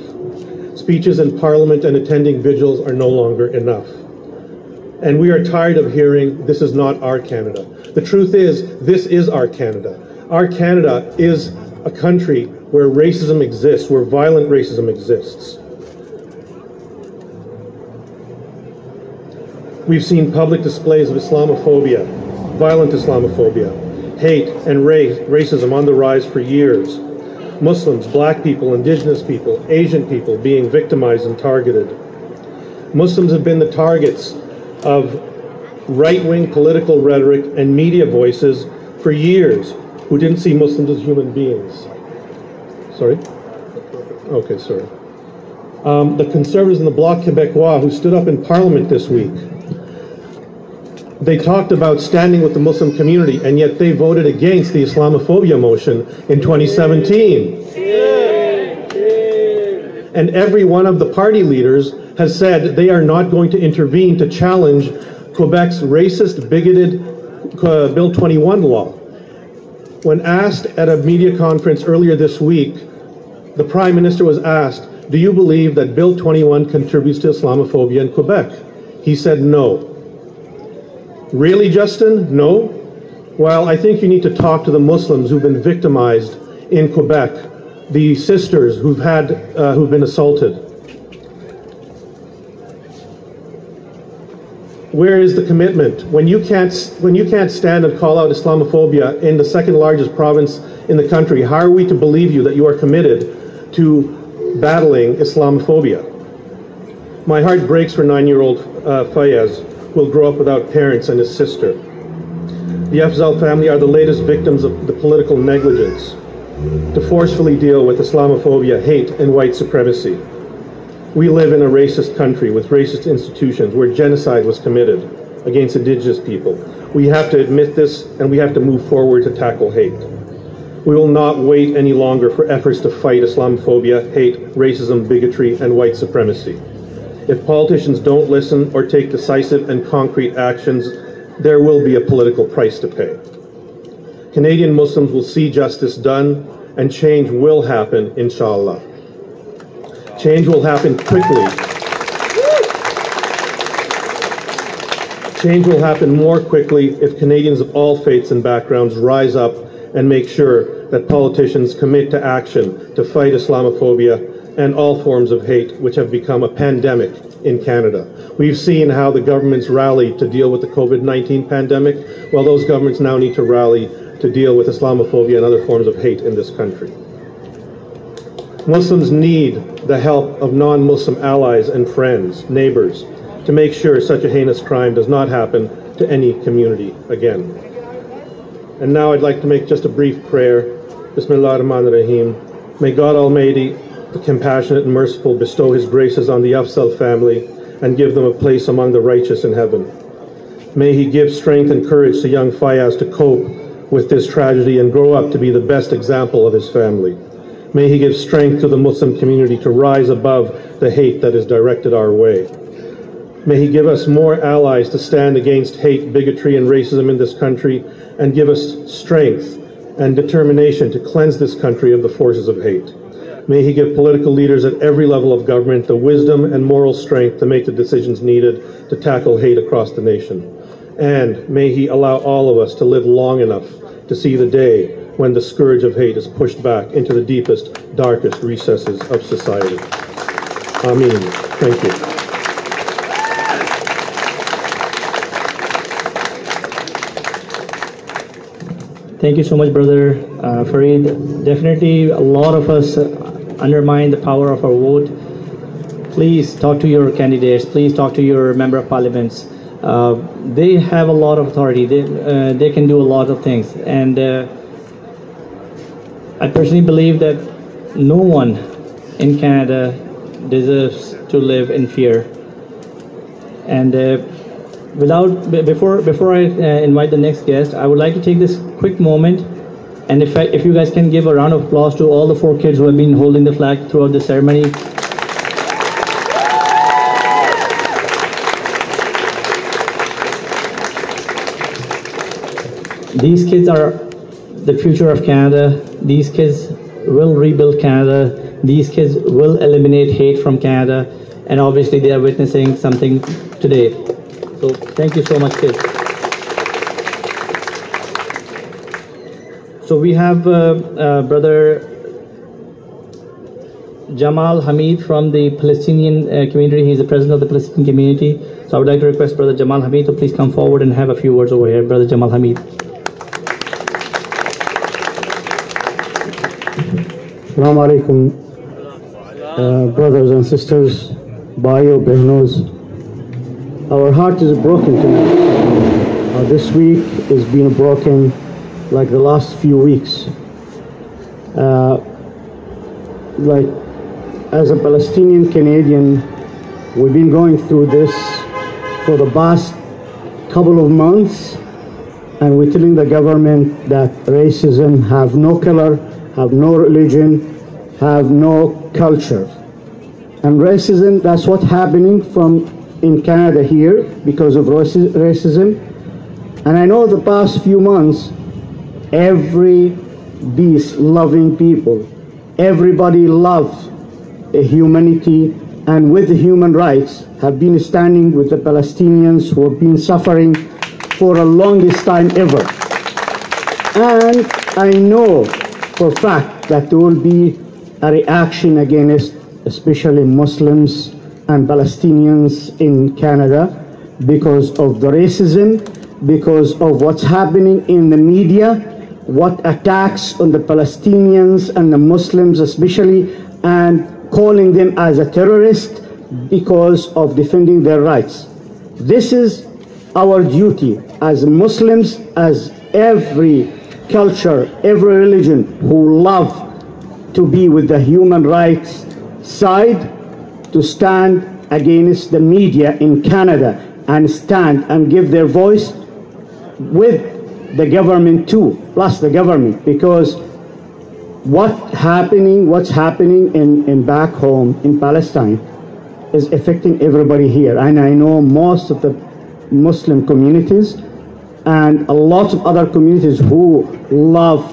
Speeches in Parliament and attending vigils are no longer enough. And we are tired of hearing, this is not our Canada. The truth is, this is our Canada. Our Canada is a country where racism exists, where violent racism exists. We've seen public displays of Islamophobia, violent Islamophobia, hate and racism on the rise for years. Muslims, black people, indigenous people, Asian people being victimized and targeted. Muslims have been the targets of right-wing political rhetoric and media voices for years who didn't see Muslims as human beings. Sorry? Okay, sorry. The Conservatives in the Bloc Québécois who stood up in Parliament this week, they talked about standing with the Muslim community, and yet they voted against the Islamophobia motion in 2017. And every one of the party leaders has said they are not going to intervene to challenge Quebec's racist, bigoted Bill 21 law. When asked at a media conference earlier this week, the Prime Minister was asked, do you believe that Bill 21 contributes to Islamophobia in Quebec? He said no. Really, Justin? No? Well, I think you need to talk to the Muslims who've been victimized in Quebec, the sisters who've been assaulted. Where is the commitment? When you can't stand and call out Islamophobia in the second largest province in the country, how are we to believe you that you are committed to battling Islamophobia? My heart breaks for 9-year-old Fayez, who will grow up without parents and his sister. The Afzal family are the latest victims of the political negligence to forcefully deal with Islamophobia, hate, and white supremacy. We live in a racist country with racist institutions where genocide was committed against indigenous people. We have to admit this, and we have to move forward to tackle hate. We will not wait any longer for efforts to fight Islamophobia, hate, racism, bigotry, and white supremacy. If politicians don't listen or take decisive and concrete actions, there will be a political price to pay. Canadian Muslims will see justice done, and change will happen, inshallah. Change will happen quickly. Change will happen more quickly if Canadians of all faiths and backgrounds rise up and make sure that politicians commit to action to fight Islamophobia and all forms of hate which have become a pandemic in Canada. We've seen how the governments rallied to deal with the COVID-19 pandemic. Well, those governments now need to rally to deal with Islamophobia and other forms of hate in this country. Muslims need the help of non-Muslim allies and friends, neighbors, to make sure such a heinous crime does not happen to any community again. And now I'd like to make just a brief prayer. Bismillah ar-Rahman ar-Rahim. May God Almighty, the compassionate and merciful, bestow His graces on the Afzal family and give them a place among the righteous in heaven. May He give strength and courage to young Fayaz to cope with this tragedy and grow up to be the best example of his family. May He give strength to the Muslim community to rise above the hate that is directed our way. May He give us more allies to stand against hate, bigotry, and racism in this country, and give us strength and determination to cleanse this country of the forces of hate. May He give political leaders at every level of government the wisdom and moral strength to make the decisions needed to tackle hate across the nation. And may He allow all of us to live long enough to see the day when the scourge of hate is pushed back into the deepest, darkest recesses of society. Ameen. Thank you. Thank you so much, Brother Fareed. Definitely, a lot of us undermine the power of our vote. Please talk to your candidates. Please talk to your member of parliaments. They have a lot of authority. They can do a lot of things. And I personally believe that no one in Canada deserves to live in fear. And before I invite the next guest, I would like to take this quick moment, and if you guys can give a round of applause to all the 4 kids who have been holding the flag throughout the ceremony. These kids are the future of Canada. These kids will rebuild Canada. These kids will eliminate hate from Canada. And obviously they are witnessing something today. So thank you so much, kids. So we have Brother Jamal Hamid from the Palestinian community. He's the president of the Palestinian community. So I would like to request Brother Jamal Hamid to please come forward and have a few words over here. Brother Jamal Hamid. Assalamu alaikum, brothers and sisters, Bhaiyo, Behnos. Our heart is broken tonight. This week has been broken like the last few weeks. Like as a Palestinian Canadian, we've been going through this for the past couple of months, and we're telling the government that racism have no color, have no religion, have no culture. And racism, that's what's happening in Canada here because of racism. And I know the past few months, every peace-loving people, everybody loves humanity and with the human rights have been standing with the Palestinians who have been suffering for the longest time ever. And I know for a fact that there will be a reaction against especially Muslims and Palestinians in Canada, because of the racism, because of what's happening in the media, what attacks on the Palestinians and the Muslims especially, and calling them as a terrorist because of defending their rights. This is our duty as Muslims, as every culture, every religion who love to be with the human rights side, to stand against the media in Canada and stand and give their voice with the government too, plus the government, because what's happening in back home in Palestine is affecting everybody here. And I know most of the Muslim communities and a lot of other communities who love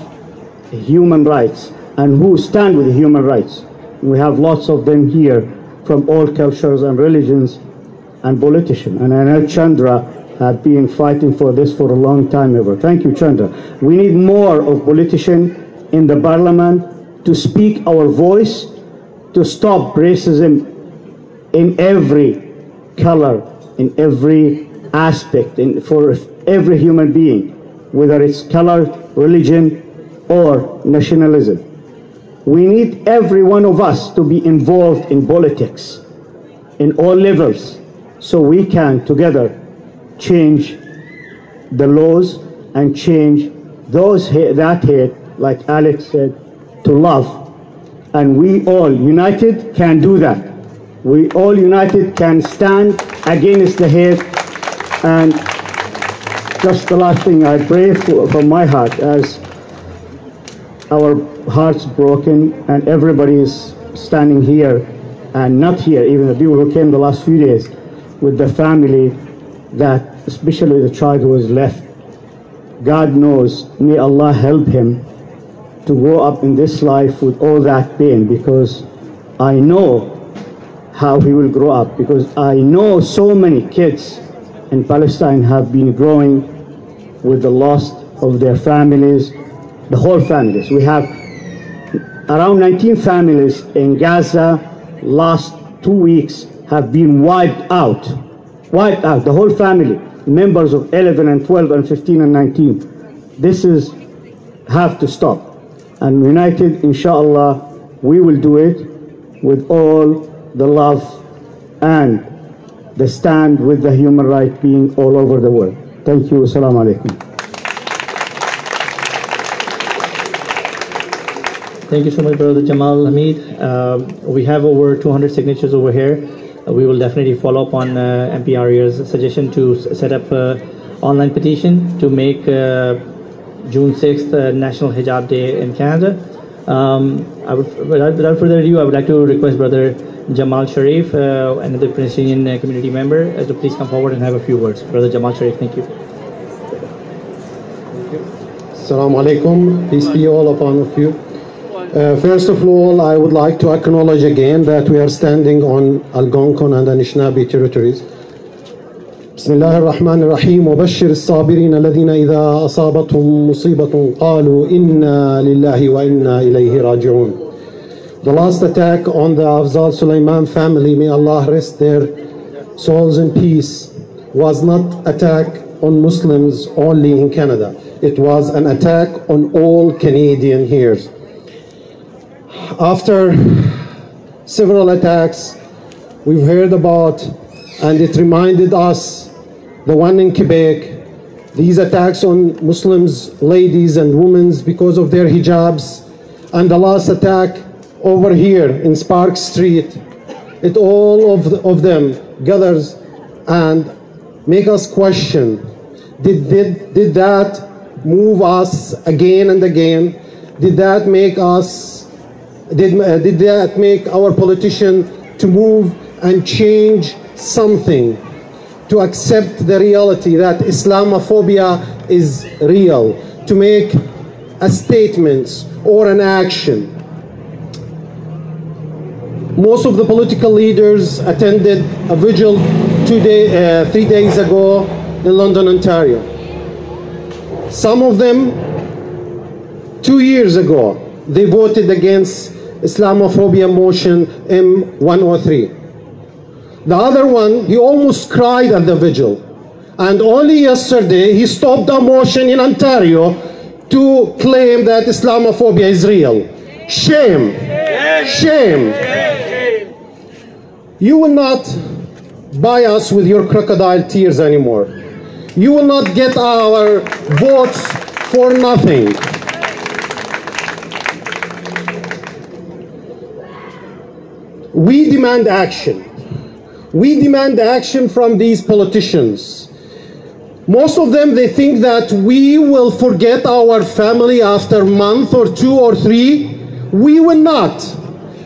human rights and who stand with human rights. We have lots of them here from all cultures and religions and politicians. And I know Chandra have been fighting for this for a long time ever. Thank you, Chandra. We need more of politicians in the parliament to speak our voice, to stop racism in every color, in every aspect, for every human being, whether it's color, religion, or nationalism. We need every one of us to be involved in politics in all levels, so we can together change the laws and change that hate, like Alex said, to love. And we all united can do that. We all united can stand against the hate. And just the last thing, I pray from my heart, as our hearts broken and everybody is standing here and not here, even the people who came the last few days with the family, that especially the child who was left. God knows, may Allah help him to grow up in this life with all that pain, because I know how he will grow up, because I know so many kids in Palestine have been growing with the loss of their families, the whole families. We have around 19 families in Gaza last 2 weeks have been wiped out, the whole family, members of 11 and 12 and 15 and 19. This is have to stop. And united, inshallah, we will do it with all the love and the stand with the human right being all over the world. Thank you. Assalamu alaikum. Thank you so much, Brother Jamal Hamid. We have over 200 signatures over here. We will definitely follow up on MP Aria's suggestion to set up an online petition to make June 6th National Hijab Day in Canada. Without further ado, I would like to request Brother Jamal Sharif, another Palestinian community member, to please come forward and have a few words. Brother Jamal Sharif, thank you. Assalamu alaikum. Peace be all upon of you. First of all, I would like to acknowledge again that we are standing on Algonquin and Anishinaabe territories. بسم الله الرحمن الرحيم وبشر الصابرين الذين إذا أصابتهم مصيبة قالوا إنا لله وإنا إليه راجعون. The last attack on the Afzal Sulaiman family, may Allah rest their souls in peace, was not attack on Muslims only in Canada. It was an attack on all Canadian here. After several attacks we've heard about, and it reminded us, the one in Quebec, these attacks on Muslims, ladies and women because of their hijabs, and the last attack over here in Spark Street, it all of them gathers and make us question, did that move us again and again? Did that make us, did that make our politician to move and change something, to accept the reality that Islamophobia is real, to make a statement or an action? Most of the political leaders attended a vigil 3 days ago in London, Ontario. Some of them 2 years ago, they voted against Islamophobia motion M103. The other one, he almost cried at the vigil. And only yesterday, he stopped a motion in Ontario to claim that Islamophobia is real. Shame. Shame. You will not buy us with your crocodile tears anymore. You will not get our votes for nothing. We demand action. We demand action from these politicians. Most of them, they think that we will forget our family after a month or 2 or 3. We will not,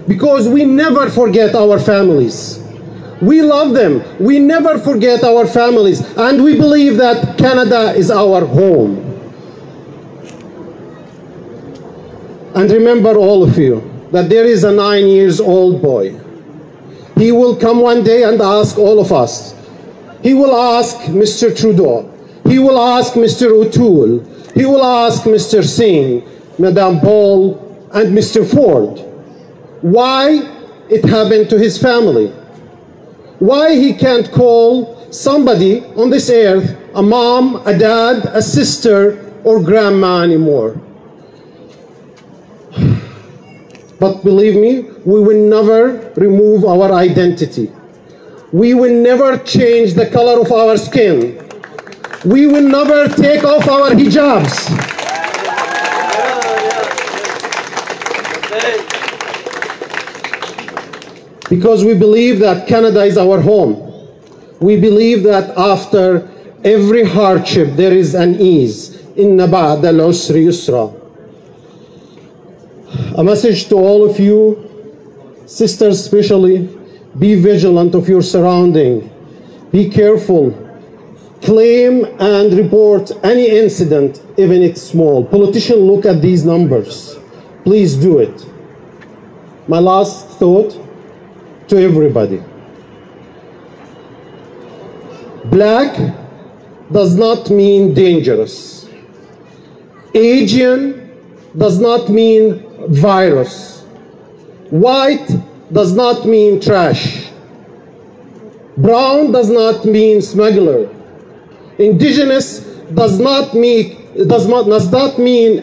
because we never forget our families. We love them. We never forget our families. And we believe that Canada is our home. And remember, all of you, that there is a 9-year-old boy. He will come one day and ask all of us. He will ask Mr. Trudeau. He will ask Mr. O'Toole. He will ask Mr. Singh, Madame Paul, and Mr. Ford, why it happened to his family. Why he can't call somebody on this earth a mom, a dad, a sister, or grandma anymore. But believe me, we will never remove our identity. We will never change the color of our skin. We will never take off our hijabs. Because we believe that Canada is our home. We believe that after every hardship there is an ease. Inna ba'da al-usri yusra. A message to all of you, sisters especially, be vigilant of your surrounding. Be careful. Claim and report any incident, even it's small. Politicians look at these numbers. Please do it. My last thought to everybody. Black does not mean dangerous. Asian does not mean virus. White does not mean trash. Brown does not mean smuggler. Indigenous does not mean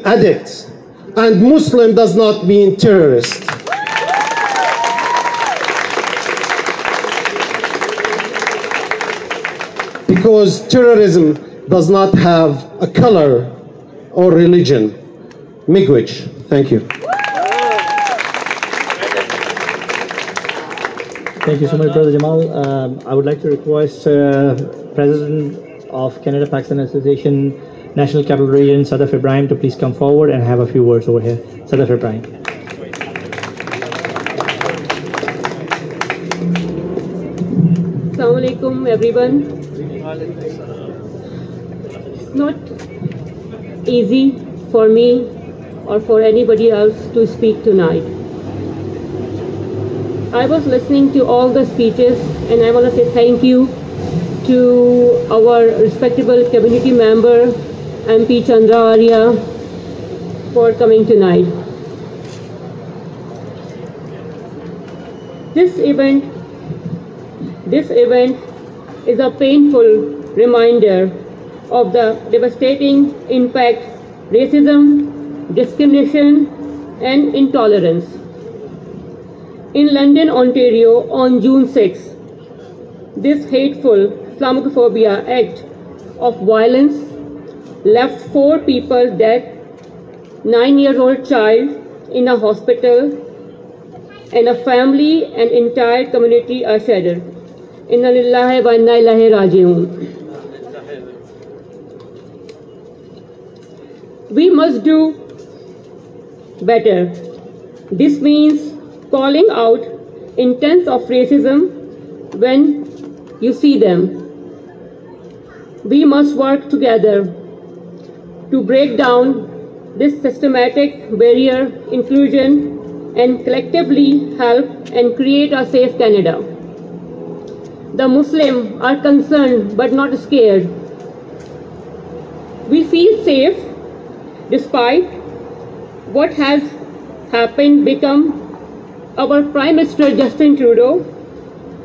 addict. And Muslim does not mean terrorist. Because terrorism does not have a color or religion. Miigwech. Thank you. Thank you so much, Brother Jamal. I would like to request President of Canada-Pakistan Association, National Capital Region, Sadaf Ibrahim, to please come forward and have a few words over here. Sadaf Ibrahim. Assalamu alaikum, everyone. It's not easy for me or for anybody else to speak tonight. I was listening to all the speeches, and I want to say thank you to our respectable community member, MP Chandra Arya, for coming tonight. This event is a painful reminder of the devastating impact racism, discrimination, and intolerance. In London, Ontario, on June 6, this hateful Islamophobia act of violence left 4 people dead, 9-year-old child in a hospital, and a family and entire community are shattered. Inna lillahi wa inna ilaihi raji'un. We must do better. This means calling out intents of racism when you see them. We must work together to break down this systematic barrier, inclusion, and collectively help and create a safe Canada. The Muslims are concerned but not scared. We feel safe despite what has happened. Become our Prime Minister Justin Trudeau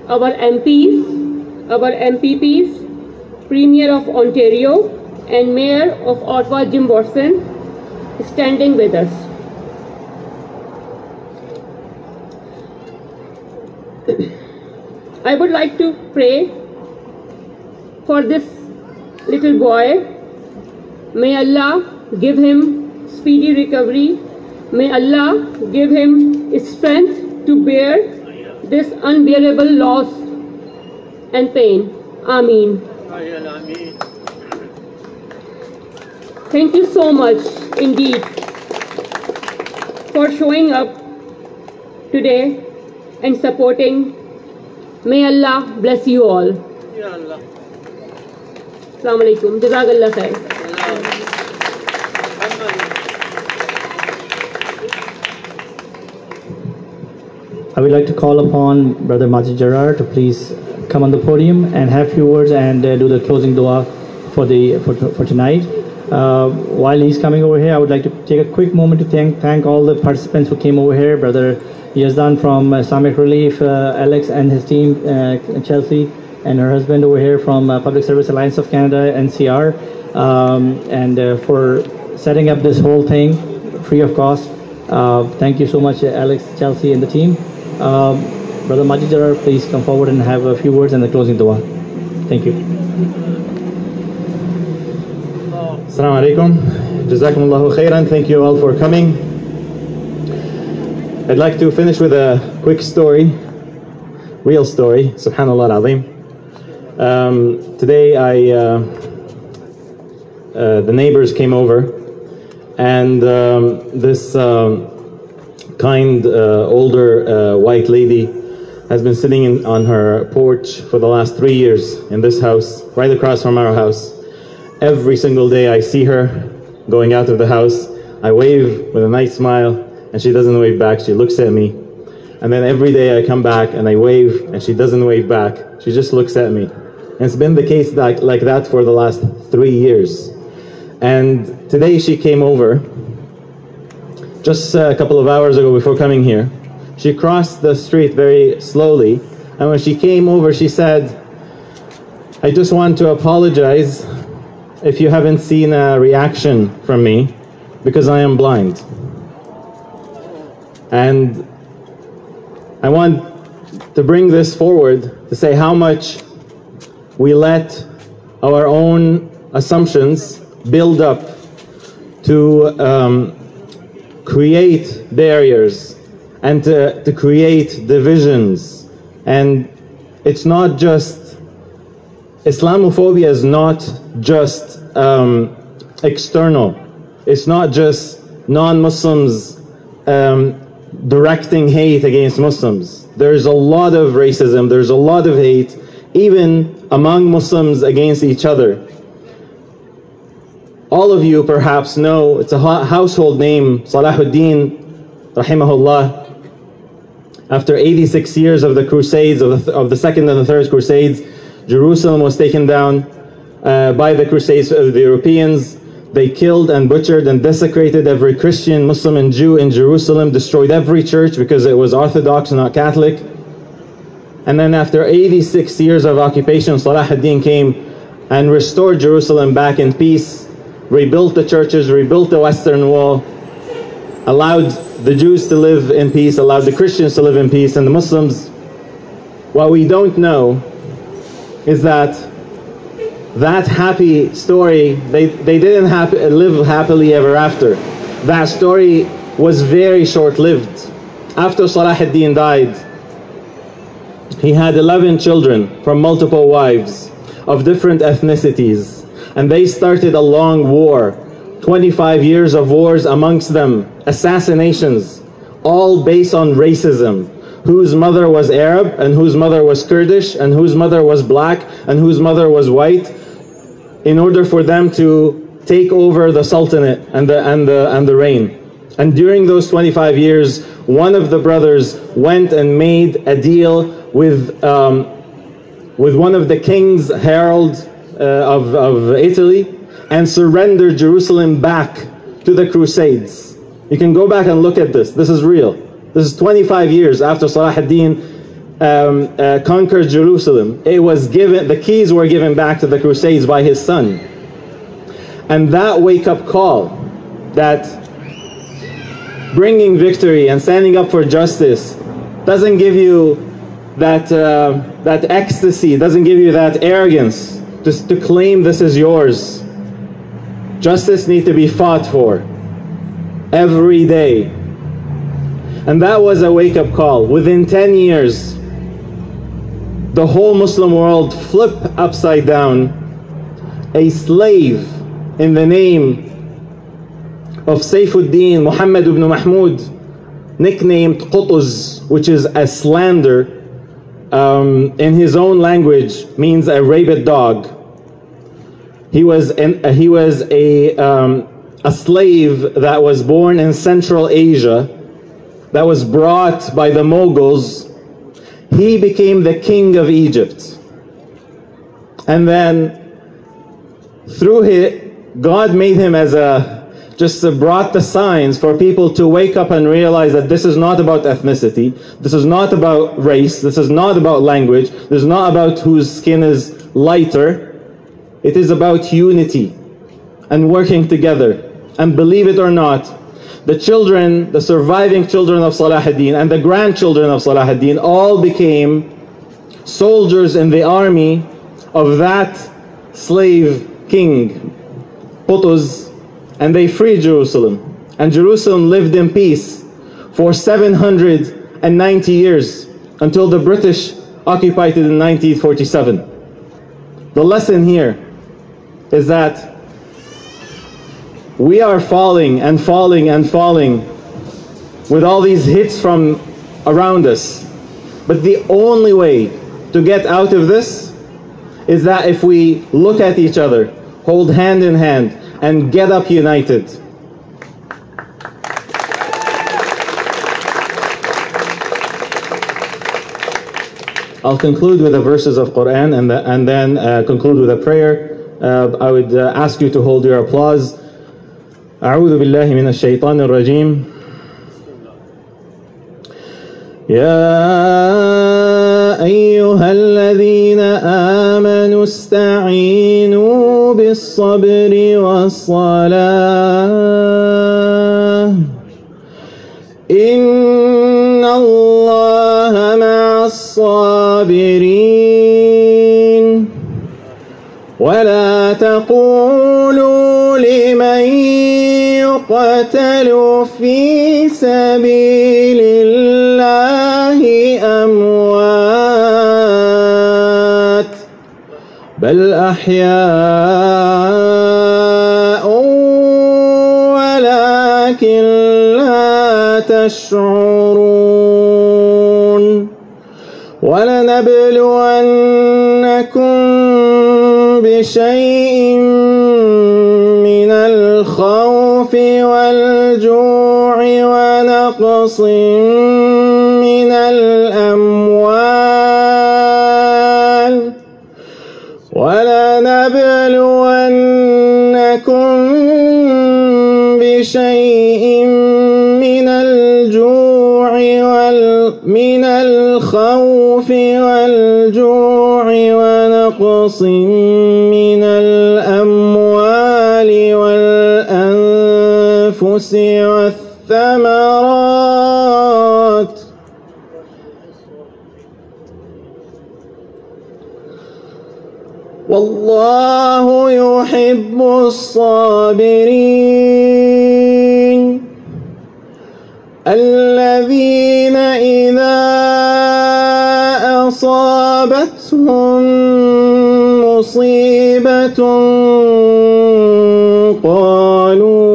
our MPs, our MPPs, Premier of Ontario and Mayor of Ottawa, Jim Watson, standing with us. I would like to pray for this little boy. May Allah give him speedy recovery. May Allah give him strength to bear this unbearable loss and pain. Ameen. Thank you so much indeed for showing up today and supporting. May Allah bless you all. Assalamu alaikum. Jazakallah khair. I would like to call upon Brother Majid Gerard to please come on the podium and have a few words and do the closing dua for tonight. While he's coming over here, I would like to take a quick moment to thank all the participants who came over here. Brother Yazdan from Islamic Relief, Alex and his team, Chelsea and her husband over here from Public Service Alliance of Canada, NCR, and for setting up this whole thing free of cost. Thank you so much, Alex, Chelsea and the team. Brother Majid Gerard, please come forward and have a few words and the closing dua. Thank you. Assalamu alaikum. Jazakumullahu khairan. Thank you all for coming. I'd like to finish with a quick story, real story, subhanallah al-azim. Today the neighbors came over and this kind older white lady has been sitting on her porch for the last 3 years in this house, right across from our house. Every single day I see her going out of the house. I wave with a nice smile and she doesn't wave back. She looks at me. And then every day I come back and I wave and she doesn't wave back. She just looks at me. And it's been the case like that for the last 3 years. And today she came over just a couple of hours ago before coming here. She crossed the street very slowly. And when she came over, she said, I just want to apologize if you haven't seen a reaction from me because I am blind. And I want to bring this forward to say how much we let our own assumptions build up to create barriers and to create divisions. And it's not just, Islamophobia is not just external. It's not just non-Muslims directing hate against Muslims. There's a lot of racism, there's a lot of hate, even among Muslims against each other. All of you perhaps know, it's a household name, Salahuddin, rahimahullah. After 86 years of the Crusades, of the Second and the Third Crusades, Jerusalem was taken down by the Crusades of the Europeans. They killed and butchered and desecrated every Christian, Muslim and Jew in Jerusalem, destroyed every church because it was Orthodox and not Catholic. And then after 86 years of occupation, Salahuddin came and restored Jerusalem back in peace, rebuilt the churches, rebuilt the Western Wall, allowed the Jews to live in peace, allowed the Christians to live in peace, and the Muslims. What we don't know is that happy story, they didn't live happily ever after. That story was very short-lived. After Salahuddin died, he had 11 children from multiple wives of different ethnicities, and they started a long war, 25 years of wars amongst them, assassinations, all based on racism. Whose mother was Arab, and whose mother was Kurdish, and whose mother was black, and whose mother was white, in order for them to take over the Sultanate and the reign. And during those 25 years, one of the brothers went and made a deal with one of the king's heralds of Italy and surrendered Jerusalem back to the Crusades. You can go back and look at this. This is real. This is 25 years after Salahuddin conquered Jerusalem, it was given, the keys were given back to the Crusades by his son. And that wake-up call, that bringing victory and standing up for justice, doesn't give you that that ecstasy, doesn't give you that arrogance just to claim this is yours. Justice needs to be fought for every day. And that was a wake-up call. Within 10 years, the whole Muslim world flipped upside down. A slave in the name of Saifuddin Muhammad ibn Mahmud, nicknamed Qutuz, which is a slander, in his own language means a rabid dog. He was a slave that was born in Central Asia, that was brought by the Mughals. He became the king of Egypt. And then through it, God made him as just brought the signs for people to wake up and realize that this is not about ethnicity, this is not about race, this is not about language, this is not about whose skin is lighter. It is about unity and working together. And believe it or not, the children, the surviving children of Salah ad-Din and the grandchildren of Salah ad-Din all became soldiers in the army of that slave king, Qutuz, and they freed Jerusalem. And Jerusalem lived in peace for 790 years until the British occupied it in 1947. The lesson here is that we are falling and falling and falling with all these hits from around us. But the only way to get out of this is that if we look at each other, hold hand in hand, and get up united. I'll conclude with the verses of Quran and then conclude with a prayer. I would ask you to hold your applause. أعوذ بالله من الشيطان الرجيم. يا أيها الذين آمنوا استعينوا بالصبر والصلاة إن الله مع الصابرين ولا تقولوا لمن يقتل في سبيل الله أموات بل أحياء ولكن لا تشعرون ولنبلونكم بشيء من الخوف والجوع ونقص من الأموال ولنبلونكم بشيء من الجوع من الخوف والجوع ونقص من الأموال والأنفس والثمرات والله يحب الصابرين الذين إذا أصابتهم مصيبة قالوا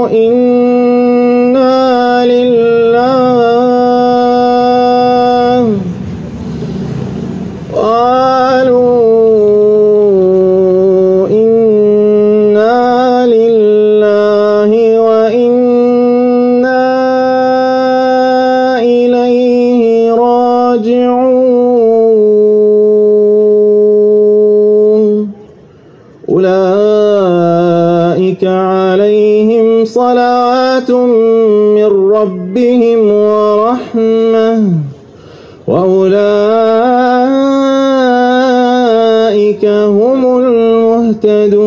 إنا لله وإنا إليه راجعون أولئك على عليهم صلوات من ربهم ورحمة وأولئك هم المهتدون.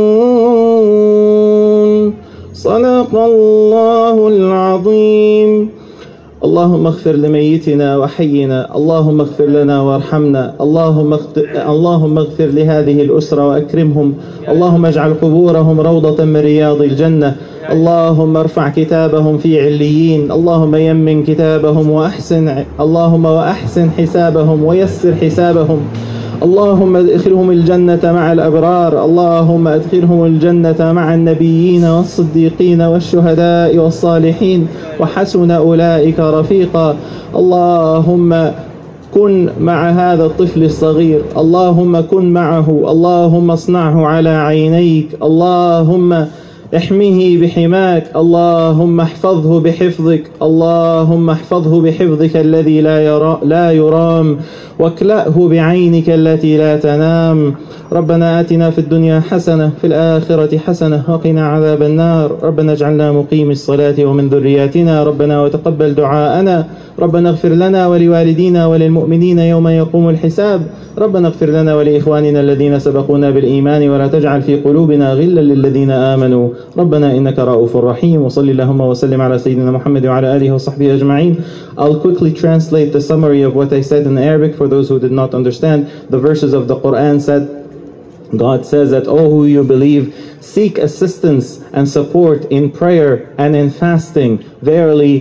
صدق الله العظيم. اللهم اغفر لميتنا وحينا، اللهم اغفر لنا وارحمنا، اللهم اغفر لهذه الأسرة وأكرمهم، اللهم اجعل قبورهم روضة من رياض الجنة، اللهم ارفع كتابهم في عليين، اللهم يمن كتابهم وأحسن حسابهم ويسر حسابهم، اللهم ادخلهم الجنة مع الأبرار، اللهم ادخلهم الجنة مع النبيين والصديقين والشهداء والصالحين وحسن أولئك رفيقا. اللهم كن مع هذا الطفل الصغير، اللهم كن معه، اللهم اصنعه على عينيك، اللهم احمه بحماك، اللهم احفظه بحفظك، اللهم احفظه بحفظك الذي لا يرام، واكلأه بعينك التي لا تنام. ربنا آتنا في الدنيا حسنة في الآخرة حسنة وقنا عذاب النار. ربنا اجعلنا مقيم الصلاة ومن ذرياتنا ربنا وتقبل دعاءنا. ربنا اغفر لنا ولوالدينا وللمؤمنين يوم يقوم الحساب. ربنا اغفر لنا ولإخواننا الذين سبقونا بالإيمان ولا تجعل في قلوبنا غلا للذين آمنوا ربنا إنك رؤوف رحيم. وصلي اللهم وسلم على سيدنا محمد وعلى آله وصحبه أجمعين. I'll quickly translate the summary of what I said in Arabic for those who did not understand. The verses of the Quran said, God says that, "O who you believe, seek assistance and support in prayer and in fasting. Verily,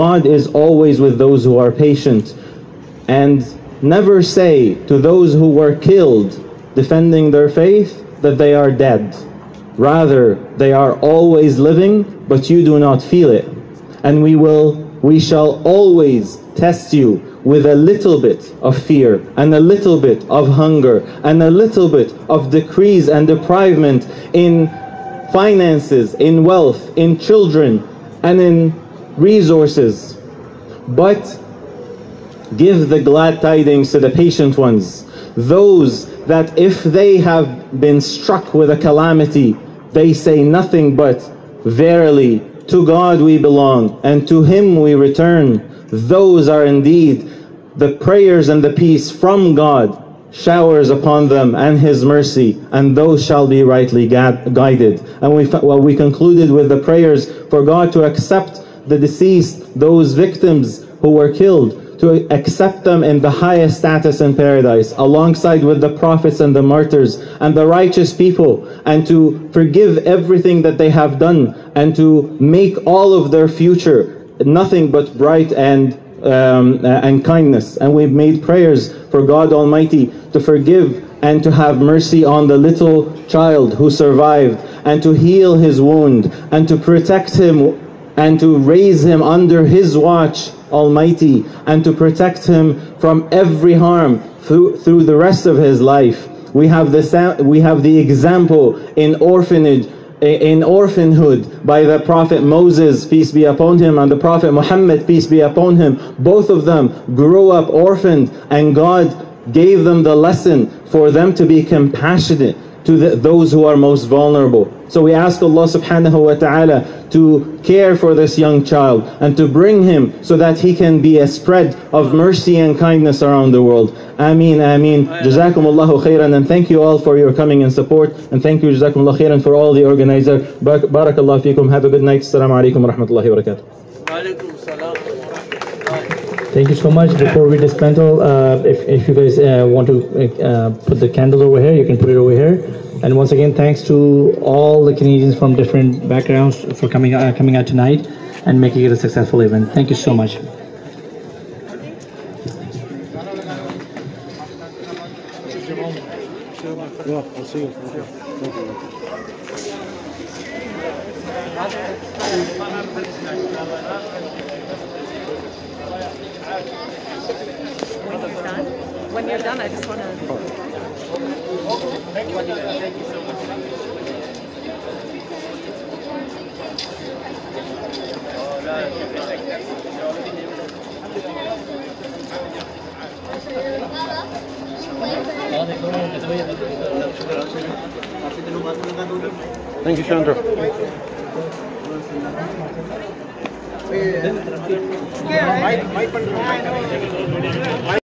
God is always with those who are patient. And never say to those who were killed defending their faith that they are dead. Rather, they are always living, but you do not feel it. And we shall always test you with a little bit of fear and a little bit of hunger and a little bit of decrease and deprivement in finances, in wealth, in children, and in resources. But give the glad tidings to the patient ones, those that if they have been struck with a calamity, they say nothing but, verily, to God we belong, and to Him we return. Those are indeed the prayers and the peace from God showers upon them and His mercy, and those shall be rightly guided." And we concluded with the prayers for God to accept the deceased, those victims who were killed, to accept them in the highest status in paradise, alongside with the prophets and the martyrs and the righteous people, and to forgive everything that they have done, and to make all of their future nothing but bright and kindness. And we've made prayers for God Almighty to forgive and to have mercy on the little child who survived, and to heal his wound, and to protect him, and to raise him under His watch Almighty, and to protect him from every harm through the rest of his life. We have the example in orphanhood by the Prophet Moses, peace be upon him, and the Prophet Muhammad, peace be upon him. Both of them grew up orphaned, and God gave them the lesson for them to be compassionate to those who are most vulnerable. So we ask Allah subhanahu wa ta'ala to care for this young child and to bring him so that he can be a spread of mercy and kindness around the world. Ameen, ameen. Jazakumullahu khairan, and thank you all for your coming and support, and thank you Jazakumullahu khairan for all the organizers. Barakallahu feekum. Have a good night. Assalamu alaikum wa rahmatullahi wa barakatuh. Thank you so much. Before we dismantle, if you guys want to put the candles over here, you can put it over here. And once again, thanks to all the Canadians from different backgrounds for coming out tonight and making it a successful event. Thank you so much. I'll see you. When you're done, I just want to... Thank you so much. Thank you, Chandra. Mic